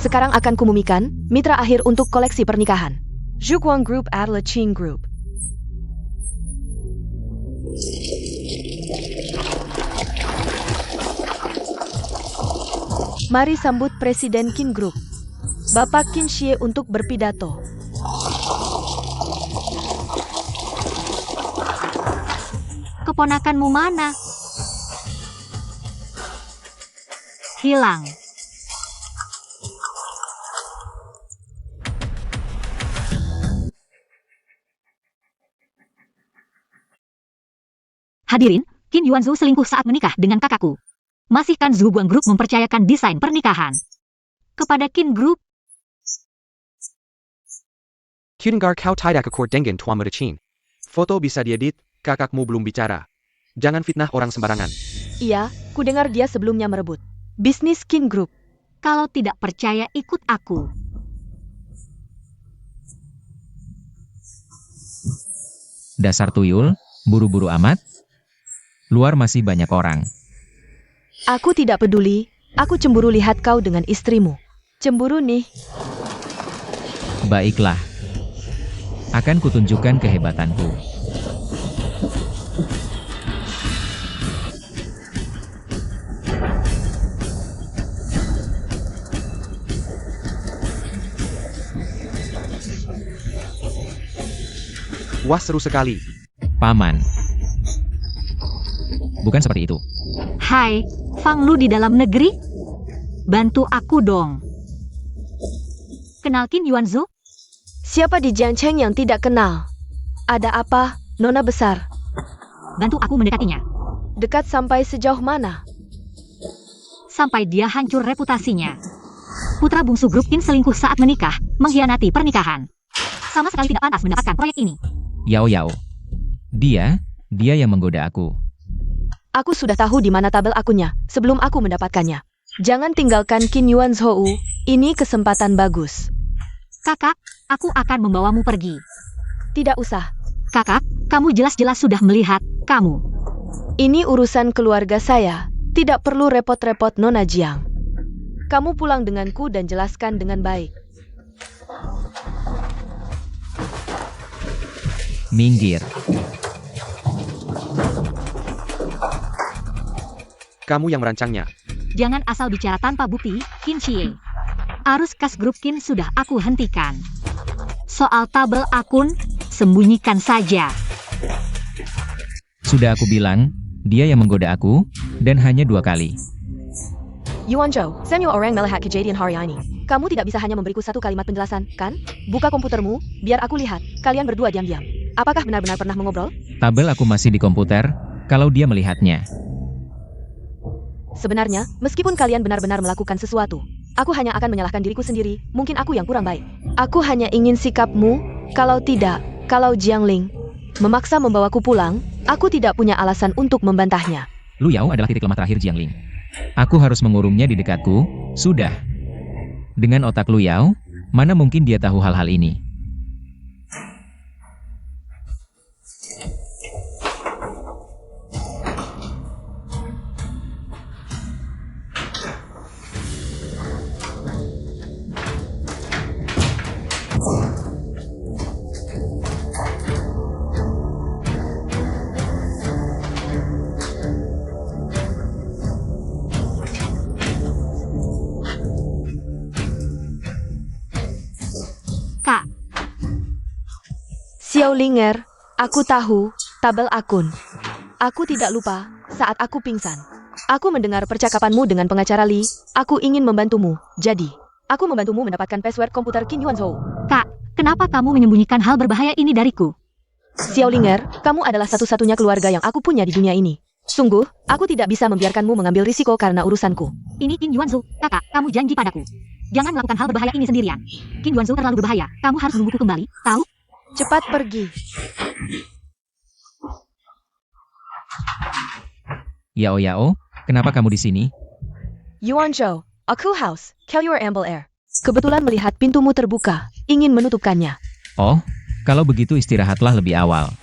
Sekarang akan kumumikan mitra akhir untuk koleksi pernikahan. Zhuguang Group adalah Qin Group. Mari sambut Presiden Qin Group, Bapak Qin Shi untuk berpidato. Keponakanmu mana? Hilang. Hadirin, Qin Yuanzhou selingkuh saat menikah dengan kakakku. Masihkan Zhuguang Group mempercayakan desain pernikahan kepada Qin Group? Kyungar kau tidak kekor dengan tua merecin. Foto bisa diedit, kakakmu belum bicara. Jangan fitnah orang sembarangan. Iya, ku dengar dia sebelumnya merebut bisnis Qin Group. Kalau tidak percaya ikut aku. Dasar tuyul, buru-buru amat. Luar masih banyak orang. Aku tidak peduli, aku cemburu lihat kau dengan istrimu. Cemburu nih. Baiklah. Akan kutunjukkan kehebatanku. Wah, seru sekali. Paman. Bukan seperti itu. Hai, Fang Lu di dalam negeri? Bantu aku dong. Kenal Qin Yuanzhou? Siapa di Jiangcheng yang tidak kenal? Ada apa, Nona besar? Bantu aku mendekatinya. Dekat sampai sejauh mana? Sampai dia hancur reputasinya. Putra bungsu grup Qin selingkuh saat menikah, mengkhianati pernikahan. Sama sekali tidak pantas mendapatkan proyek ini. Yao Yao. Dia yang menggoda aku. Aku sudah tahu di mana tabel akunnya sebelum aku mendapatkannya. Jangan tinggalkan Qin Yuanzhou, ini kesempatan bagus. Kakak, aku akan membawamu pergi. Tidak usah. Kakak, kamu jelas-jelas sudah melihat kamu. Ini urusan keluarga saya. Tidak perlu repot-repot Nona Jiang. Kamu pulang denganku dan jelaskan dengan baik. Minggir. Kamu yang merancangnya. Jangan asal bicara tanpa bukti, Qin Xie. Arus kas grup Qin sudah aku hentikan. Soal tabel akun, sembunyikan saja. Sudah aku bilang, dia yang menggoda aku, dan hanya 2 kali. Yuan Zhou, Samuel orang melihat kejadian hari ini. Kamu tidak bisa hanya memberiku 1 kalimat penjelasan, kan? Buka komputermu, biar aku lihat. Kalian berdua diam-diam. Apakah benar-benar pernah mengobrol? Tabel aku masih di komputer, kalau dia melihatnya. Sebenarnya, meskipun kalian benar-benar melakukan sesuatu, aku hanya akan menyalahkan diriku sendiri, mungkin aku yang kurang baik. Aku hanya ingin sikapmu, kalau tidak, kalau Jiangling memaksa membawaku pulang, aku tidak punya alasan untuk membantahnya. Lu Yao adalah titik lemah terakhir Jiangling. Aku harus mengurungnya di dekatku, sudah. Dengan otak Lu Yao, mana mungkin dia tahu hal-hal ini? Kak, Xiao Linger, aku tahu, tabel akun. Aku tidak lupa, saat aku pingsan. Aku mendengar percakapanmu dengan pengacara Li, aku ingin membantumu, jadi, aku membantumu mendapatkan password komputer Qin Yuanzhou. Kak, kenapa kamu menyembunyikan hal berbahaya ini dariku? Xiao Linger, kamu adalah satu-satunya keluarga yang aku punya di dunia ini. Sungguh, aku tidak bisa membiarkanmu mengambil risiko karena urusanku. Ini Qin Yuanzhou, kakak, kamu janji padaku. Jangan melakukan hal berbahaya ini sendirian. Qin Yuanzhou terlalu berbahaya, kamu harus menungguku kembali, tahu? Cepat pergi. Yao Yao, kenapa kamu di sini? Yuan Zhou, a cool house, Kelure Amble Air. Kebetulan melihat pintumu terbuka, ingin menutupkannya. Oh, kalau begitu istirahatlah lebih awal.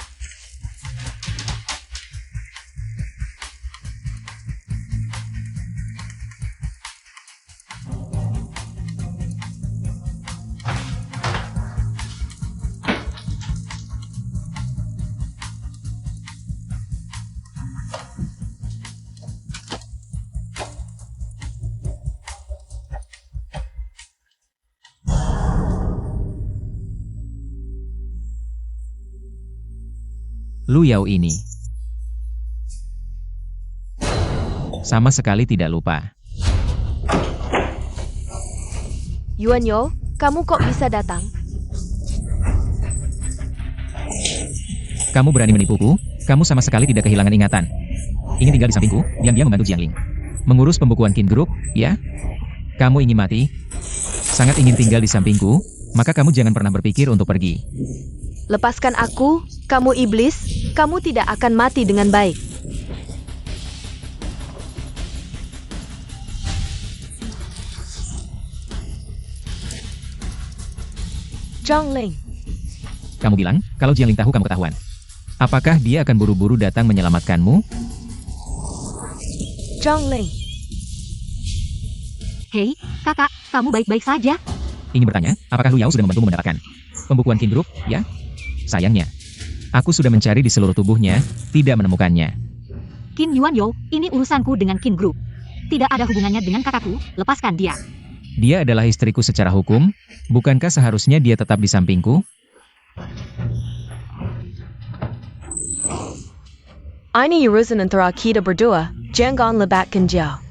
Lu Yao ini sama sekali tidak lupa. Yuan Yo, kamu kok bisa datang? Kamu berani menipuku? Kamu sama sekali tidak kehilangan ingatan. Ingin tinggal di sampingku, diam-diam membantu Jiangling. Mengurus pembukuan Qin Group, ya? Kamu ingin mati? Sangat ingin tinggal di sampingku, maka kamu jangan pernah berpikir untuk pergi. Lepaskan aku, kamu iblis, kamu tidak akan mati dengan baik. Zhang Ling, Kamu bilang, kalau Jiangling tahu kamu ketahuan. Apakah dia akan buru-buru datang menyelamatkanmu? Zhang Ling, Hei, kakak, kamu baik-baik saja? Ingin bertanya, apakah Lu Yao sudah membantumu mendapatkan pembukuan Qin Group, ya? Sayangnya, aku sudah mencari di seluruh tubuhnya, tidak menemukannya. Qin Yuan Yo, ini urusanku dengan Qin Group. Tidak ada hubungannya dengan kakakku, lepaskan dia. Dia adalah istriku secara hukum, bukankah seharusnya dia tetap di sampingku? ini urusan antara kita berdua, jangan lebatkan jauh.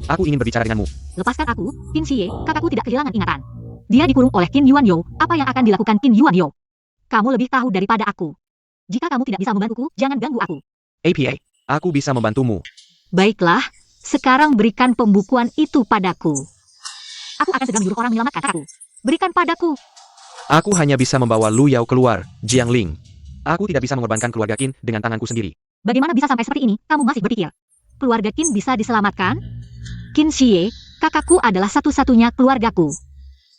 Aku ingin berbicara denganmu. Lepaskan aku, Qin Xie, kakakku tidak kehilangan ingatan. Dia dikurung oleh Qin Yuan Yo, apa yang akan dilakukan Qin Yuan Yo? Kamu lebih tahu daripada aku. Jika kamu tidak bisa membantuku, jangan ganggu aku. APA, aku bisa membantumu. Baiklah, sekarang berikan pembukuan itu padaku. Aku akan segera menyuruh orang menyelamatkan kakakku. Berikan padaku. Aku hanya bisa membawa Lu Yao keluar, Jiangling. Aku tidak bisa mengorbankan keluarga Qin dengan tanganku sendiri. Bagaimana bisa sampai seperti ini? Kamu masih berpikir keluarga Qin bisa diselamatkan? Qin Xie, Kakakku adalah satu-satunya keluargaku.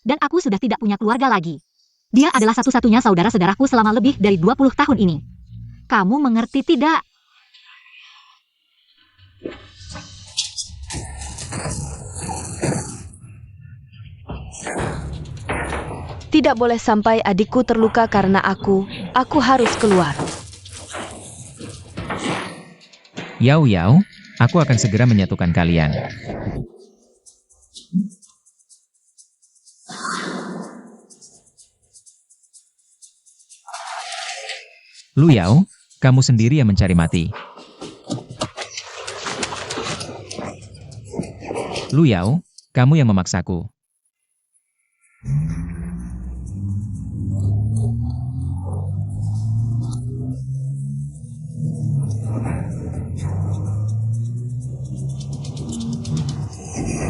Dan aku sudah tidak punya keluarga lagi. Dia adalah satu-satunya saudara-saudaraku selama lebih dari 20 tahun ini. Kamu mengerti tidak? Tidak boleh sampai adikku terluka karena aku harus keluar. Yao Yao, aku akan segera menyatukan kalian. Lu Yao, kamu sendiri yang mencari mati. Lu Yao, kamu yang memaksaku.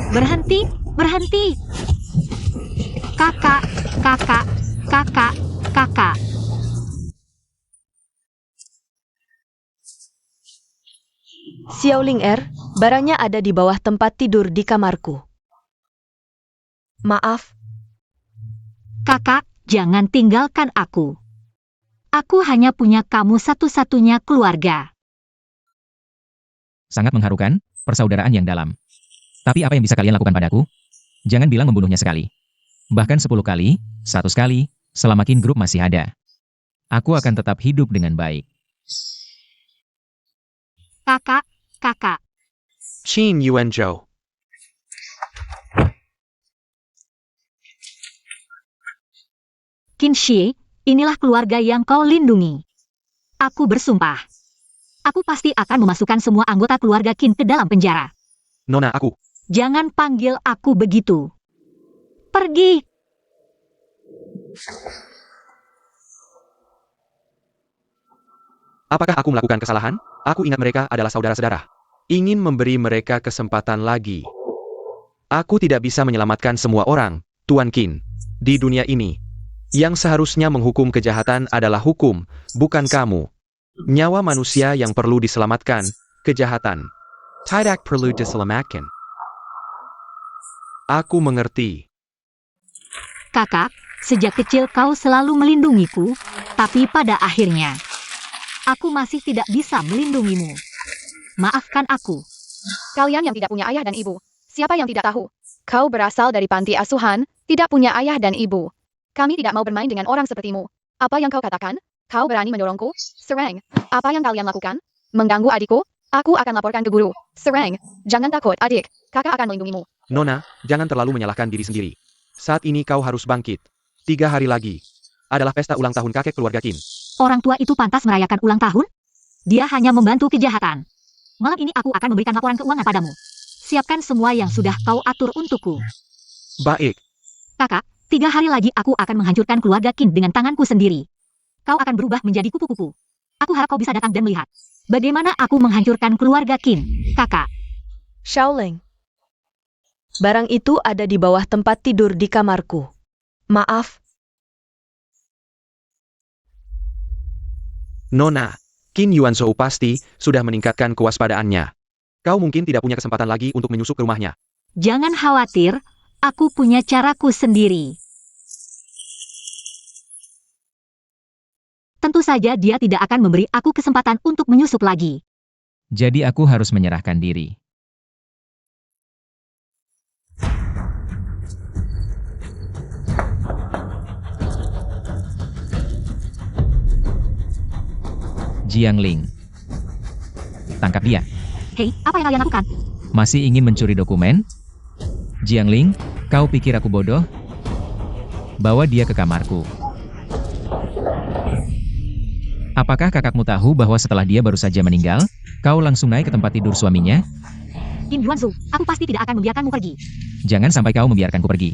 Berhenti, berhenti. Kakak, kakak, kakak, kakak. Xiaoling barangnya ada di bawah tempat tidur di kamarku. Maaf, Kakak, jangan tinggalkan aku. Aku hanya punya kamu satu-satunya keluarga. Sangat mengharukan, persaudaraan yang dalam. Tapi apa yang bisa kalian lakukan padaku? Jangan bilang membunuhnya sekali. Bahkan 10 kali, 100 kali, selama Kin Group masih ada. Aku akan tetap hidup dengan baik. Kakak, kakak. Qin Yuanzhou. Qin Shi, inilah keluarga yang kau lindungi. Aku bersumpah. Aku pasti akan memasukkan semua anggota keluarga Qin ke dalam penjara. Nona, aku. Jangan panggil aku begitu. Pergi. Apakah aku melakukan kesalahan? Aku ingat mereka adalah saudara-saudara. Ingin memberi mereka kesempatan lagi. Aku tidak bisa menyelamatkan semua orang, Tuan Qin. Di dunia ini, yang seharusnya menghukum kejahatan adalah hukum, bukan kamu. Nyawa manusia yang perlu diselamatkan, kejahatan. Tidak perlu diselamatkan. Aku mengerti. Kakak, sejak kecil kau selalu melindungiku, tapi pada akhirnya, aku masih tidak bisa melindungimu. Maafkan aku. Kalian yang tidak punya ayah dan ibu. Siapa yang tidak tahu? Kau berasal dari panti asuhan, tidak punya ayah dan ibu. Kami tidak mau bermain dengan orang sepertimu. Apa yang kau katakan? Kau berani mendorongku? Serang. Apa yang kalian lakukan? Mengganggu adikku? Aku akan laporkan ke guru. Serang. Jangan takut, adik. Kakak akan melindungimu. Nona, jangan terlalu menyalahkan diri sendiri. Saat ini kau harus bangkit. 3 hari lagi adalah pesta ulang tahun kakek keluarga Qin. Orang tua itu pantas merayakan ulang tahun? Dia hanya membantu kejahatan. Malam ini aku akan memberikan laporan keuangan padamu. Siapkan semua yang sudah kau atur untukku. Baik. Kakak, 3 hari lagi aku akan menghancurkan keluarga Qin dengan tanganku sendiri. Kau akan berubah menjadi kupu-kupu. Aku harap kau bisa datang dan melihat bagaimana aku menghancurkan keluarga Qin, kakak. Xiaoling. Barang itu ada di bawah tempat tidur di kamarku. Maaf, Nona, Qin Yuanzhou pasti sudah meningkatkan kewaspadaannya. Kau mungkin tidak punya kesempatan lagi untuk menyusup ke rumahnya. Jangan khawatir, aku punya caraku sendiri. Tentu saja dia tidak akan memberi aku kesempatan untuk menyusup lagi. Jadi aku harus menyerahkan diri. Jiangling. Tangkap dia. Hei, apa yang kalian lakukan? Masih ingin mencuri dokumen? Jiangling, kau pikir aku bodoh? Bawa dia ke kamarku. Apakah kakakmu tahu bahwa setelah dia baru saja meninggal, kau langsung naik ke tempat tidur suaminya? Qin Yuanzhou, aku pasti tidak akan membiarkanmu pergi. Jangan sampai kau membiarkanku pergi.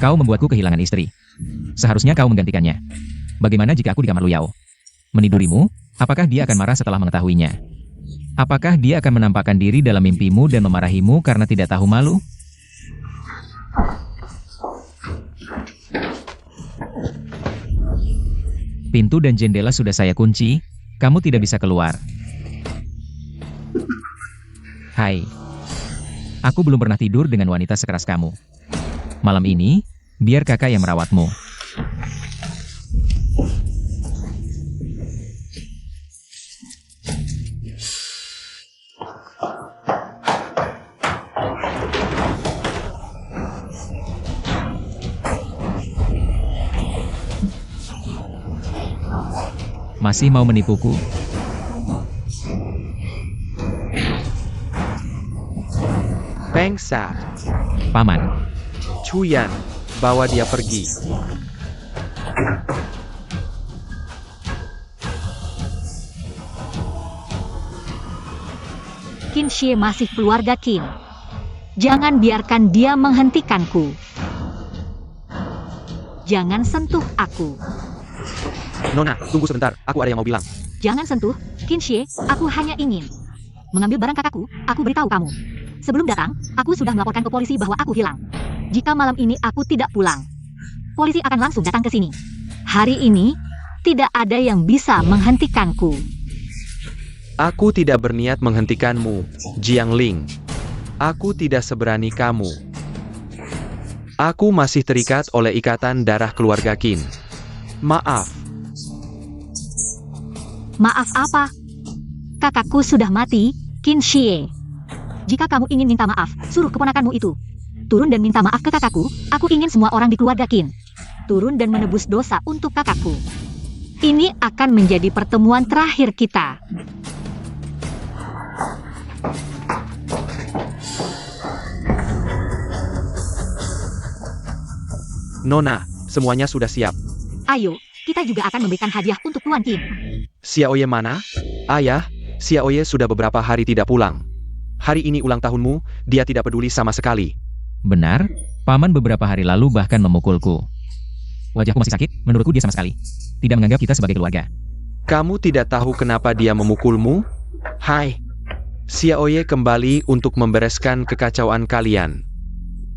Kau membuatku kehilangan istri. Seharusnya kau menggantikannya. Bagaimana jika aku di kamar Lu Yao? Menidurimu? Apakah dia akan marah setelah mengetahuinya? Apakah dia akan menampakkan diri dalam mimpimu dan memarahimu karena tidak tahu malu? Pintu dan jendela sudah saya kunci, kamu tidak bisa keluar. Hai. Aku belum pernah tidur dengan wanita sekeras kamu. Malam ini, biar kakak yang merawatmu. Masih mau menipuku? Bangsat. Paman, Chuyan, bawa dia pergi. Qin Xie masih keluarga Qin. Jangan biarkan dia menghentikanku. Jangan sentuh aku. Nona, tunggu sebentar, aku ada yang mau bilang. Jangan sentuh, Qin Xie, aku hanya ingin mengambil barang kakakku, aku beritahu kamu. Sebelum datang, aku sudah melaporkan ke polisi bahwa aku hilang. Jika malam ini aku tidak pulang, polisi akan langsung datang ke sini. Hari ini, tidak ada yang bisa menghentikanku. Aku tidak berniat menghentikanmu, Jiangling. Aku tidak seberani kamu. Aku masih terikat oleh ikatan darah keluarga Qin. Maaf. Maaf apa? Kakakku sudah mati, Qin Xie. Jika kamu ingin minta maaf, suruh keponakanmu itu turun dan minta maaf ke kakakku. Aku ingin semua orang di keluarga Qin turun dan menebus dosa untuk kakakku. Ini akan menjadi pertemuan terakhir kita. Nona, semuanya sudah siap. Ayo, kita juga akan memberikan hadiah untuk Tuan Qin. Xiaoye mana? Ayah, Xiaoye sudah beberapa hari tidak pulang. Hari ini ulang tahunmu, dia tidak peduli sama sekali. benar, Paman beberapa hari lalu bahkan memukulku. Wajahku masih sakit, menurutku dia sama sekali tidak menganggap kita sebagai keluarga. Kamu tidak tahu kenapa dia memukulmu? Hai. Xiaoye kembali untuk membereskan kekacauan kalian.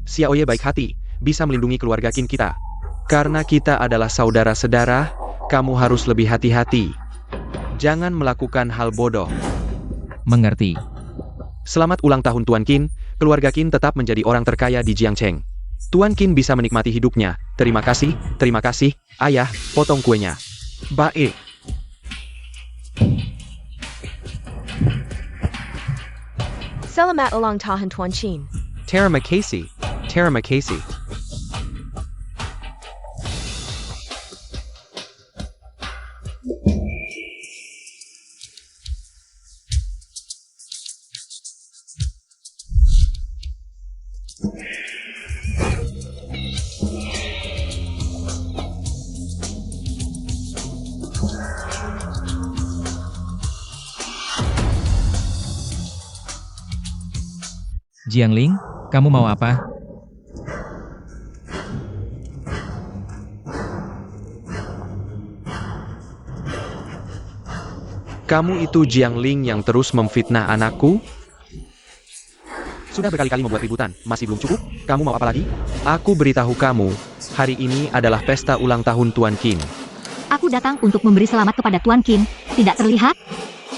Xiaoye baik hati, bisa melindungi keluarga Qin kita. Karena kita adalah saudara-saudara, kamu harus lebih hati-hati. Jangan melakukan hal bodoh. Mengerti. Selamat ulang tahun Tuan Qin, keluarga Qin tetap menjadi orang terkaya di Jiangcheng. Tuan Qin bisa menikmati hidupnya. Terima kasih, ayah, potong kuenya. Baik. Selamat ulang tahun Tuan Qin. Terima kasih. Terima kasih. Jiangling, kamu mau apa? Kamu itu Jiangling yang terus memfitnah anakku? Sudah berkali-kali membuat ributan, masih belum cukup? Kamu mau apa lagi? Aku beritahu kamu, hari ini adalah pesta ulang tahun Tuan Qin. Aku datang untuk memberi selamat kepada Tuan Qin. Tidak terlihat?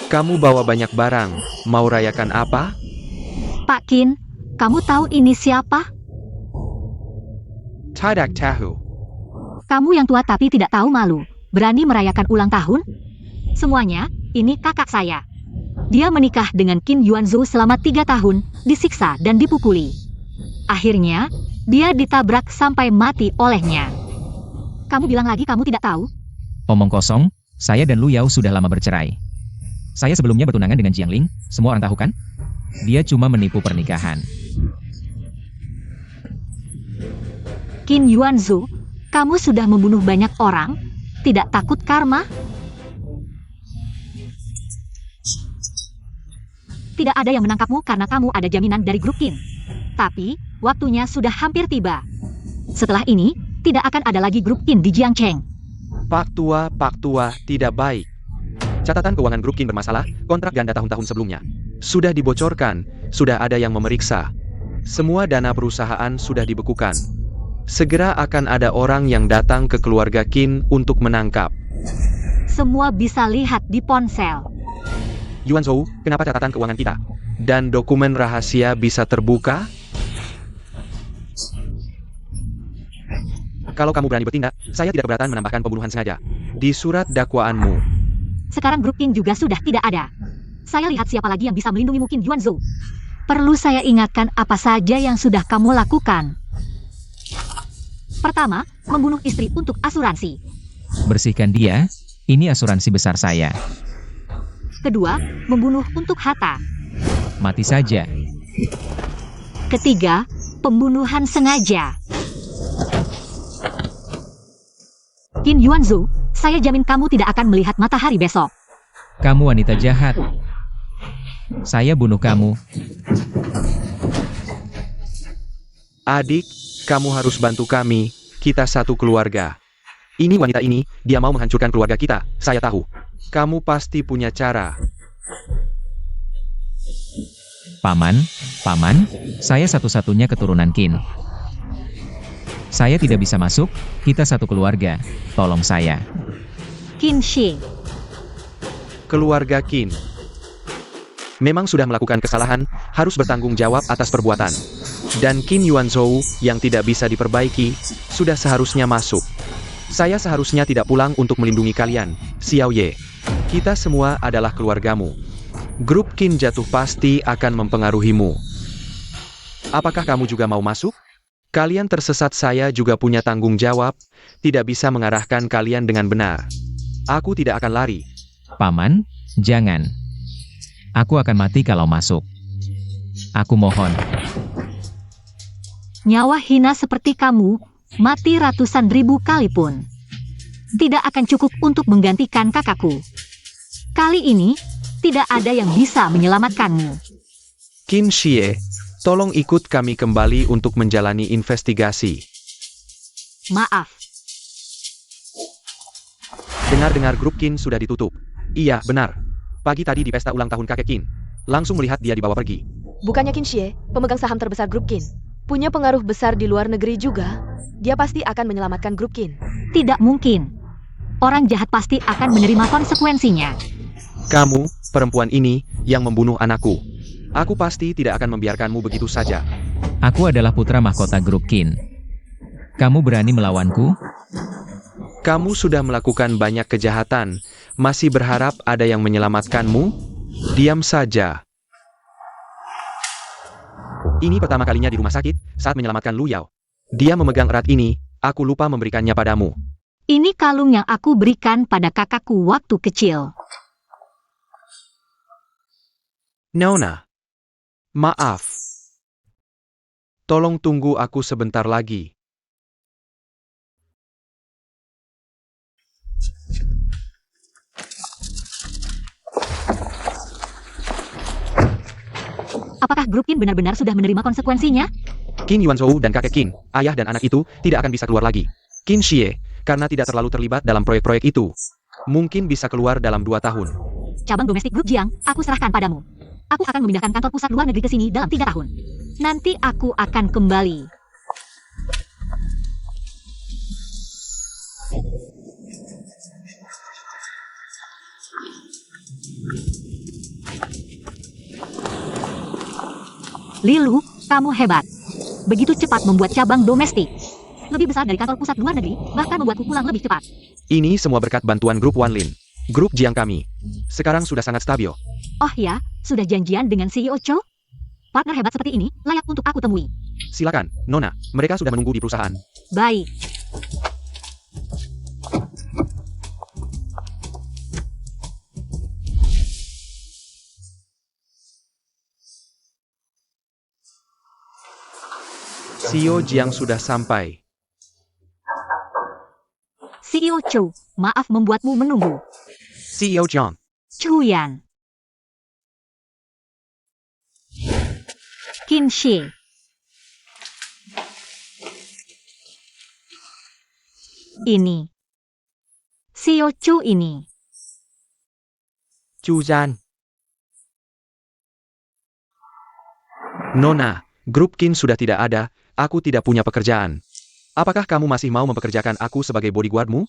Kamu bawa banyak barang, mau rayakan apa? Pak Qin, kamu tahu ini siapa? Tidak tahu. Kamu yang tua tapi tidak tahu malu. Berani merayakan ulang tahun? Semuanya, ini kakak saya. Dia menikah dengan Qin Yuanzhou selama 3 tahun, disiksa dan dipukuli. Akhirnya, dia ditabrak sampai mati olehnya. Kamu bilang lagi kamu tidak tahu? Omong kosong, saya dan Lu Yao sudah lama bercerai. Saya sebelumnya bertunangan dengan Jiangling, semua orang tahu kan? Dia cuma menipu pernikahan. Qin Yuanzhou, kamu sudah membunuh banyak orang? Tidak takut karma? Tidak ada yang menangkapmu karena kamu ada jaminan dari grup Qin. Tapi, waktunya sudah hampir tiba. Setelah ini, tidak akan ada lagi grup Qin di Jiangcheng. Pak Tua, tidak baik. Catatan keuangan grup Qin bermasalah, kontrak ganda tahun-tahun sebelumnya sudah dibocorkan, sudah ada yang memeriksa. Semua dana perusahaan sudah dibekukan. Segera akan ada orang yang datang ke keluarga Qin untuk menangkap. Semua bisa lihat di ponsel. Yuanzhou, kenapa catatan keuangan kita dan dokumen rahasia bisa terbuka? Kalau kamu berani bertindak, saya tidak keberatan menambahkan pembunuhan sengaja di surat dakwaanmu. Sekarang grup Qin juga sudah tidak ada. Saya lihat siapa lagi yang bisa melindungimu, Qin Yuanzhou. Perlu saya ingatkan apa saja yang sudah kamu lakukan. Pertama, membunuh istri untuk asuransi. Bersihkan dia, ini asuransi besar saya. Kedua, membunuh untuk harta. Mati saja. Ketiga, pembunuhan sengaja. Qin Yuanzhou, saya jamin kamu tidak akan melihat matahari besok. Kamu wanita jahat. Saya bunuh kamu. Adik, kamu harus bantu kami, kita satu keluarga. Ini wanita ini, dia mau menghancurkan keluarga kita, saya tahu. Kamu pasti punya cara. Paman, saya satu-satunya keturunan Qin. Saya tidak bisa masuk, kita satu keluarga, tolong saya. Qin Shi, Keluarga Qin memang sudah melakukan kesalahan, harus bertanggung jawab atas perbuatan. Dan Qin Yuanzhou yang tidak bisa diperbaiki, sudah seharusnya masuk. Saya seharusnya tidak pulang untuk melindungi kalian, Xiao Ye. Kita semua adalah keluargamu. Grup Qin jatuh pasti akan mempengaruhimu. Apakah kamu juga mau masuk? Kalian tersesat, saya juga punya tanggung jawab, tidak bisa mengarahkan kalian dengan benar. Aku tidak akan lari. Paman, jangan. Aku akan mati kalau masuk. Aku mohon. nyawa hina seperti kamu, mati ratusan ribu kali pun tidak akan cukup untuk menggantikan kakakku. Kali ini, tidak ada yang bisa menyelamatkanmu. Qin Xie, tolong ikut kami kembali untuk menjalani investigasi. Maaf, Dengar-dengar grup Qin sudah ditutup. Iya, benar. Pagi tadi di pesta ulang tahun kakek Qin. Langsung melihat dia dibawa pergi. Bukannya Qin Xie, pemegang saham terbesar grup Qin. Punya pengaruh besar di luar negeri juga. Dia pasti akan menyelamatkan grup Qin. tidak mungkin. Orang jahat pasti akan menerima konsekuensinya. Kamu, perempuan ini, yang membunuh anakku. Aku pasti tidak akan membiarkanmu begitu saja. Aku adalah putra mahkota grup Qin. Kamu berani melawanku? Kamu sudah melakukan banyak kejahatan, masih berharap ada yang menyelamatkanmu? Diam saja. Ini pertama kalinya di rumah sakit, saat menyelamatkan Lu Yao. Dia memegang erat ini, aku lupa memberikannya padamu. Ini kalung yang aku berikan pada kakakku waktu kecil. Nona, maaf. Tolong tunggu aku sebentar lagi. Apakah grup Qin benar-benar sudah menerima konsekuensinya? Qin Yuanzhou dan kakek Qin, ayah dan anak itu, tidak akan bisa keluar lagi. Qin Xie, karena tidak terlalu terlibat dalam proyek-proyek itu, mungkin bisa keluar dalam 2 tahun. Cabang domestik grup Jiang, aku serahkan padamu. Aku akan memindahkan kantor pusat luar negeri ke sini dalam 3 tahun. Nanti aku akan kembali. Lilu, kamu hebat. Begitu cepat membuat cabang domestik. Lebih besar dari kantor pusat luar negeri, bahkan membuatku pulang lebih cepat. Ini semua berkat bantuan grup Wanlin. Grup Jiang kami. Sekarang sudah sangat stabil. Oh ya, sudah janjian dengan CEO Cho? Partner hebat seperti ini, layak untuk aku temui. Silakan, Nona. Mereka sudah menunggu di perusahaan. Baik. CEO Jiang sudah sampai. CEO Cho, maaf membuatmu menunggu. CEO Jiang. Chu Yan. Qin Shi. Ini. CEO Chu ini. Chu Zhan. Nona, grup Qin sudah tidak ada, aku tidak punya pekerjaan. Apakah kamu masih mau mempekerjakan aku sebagai bodyguardmu?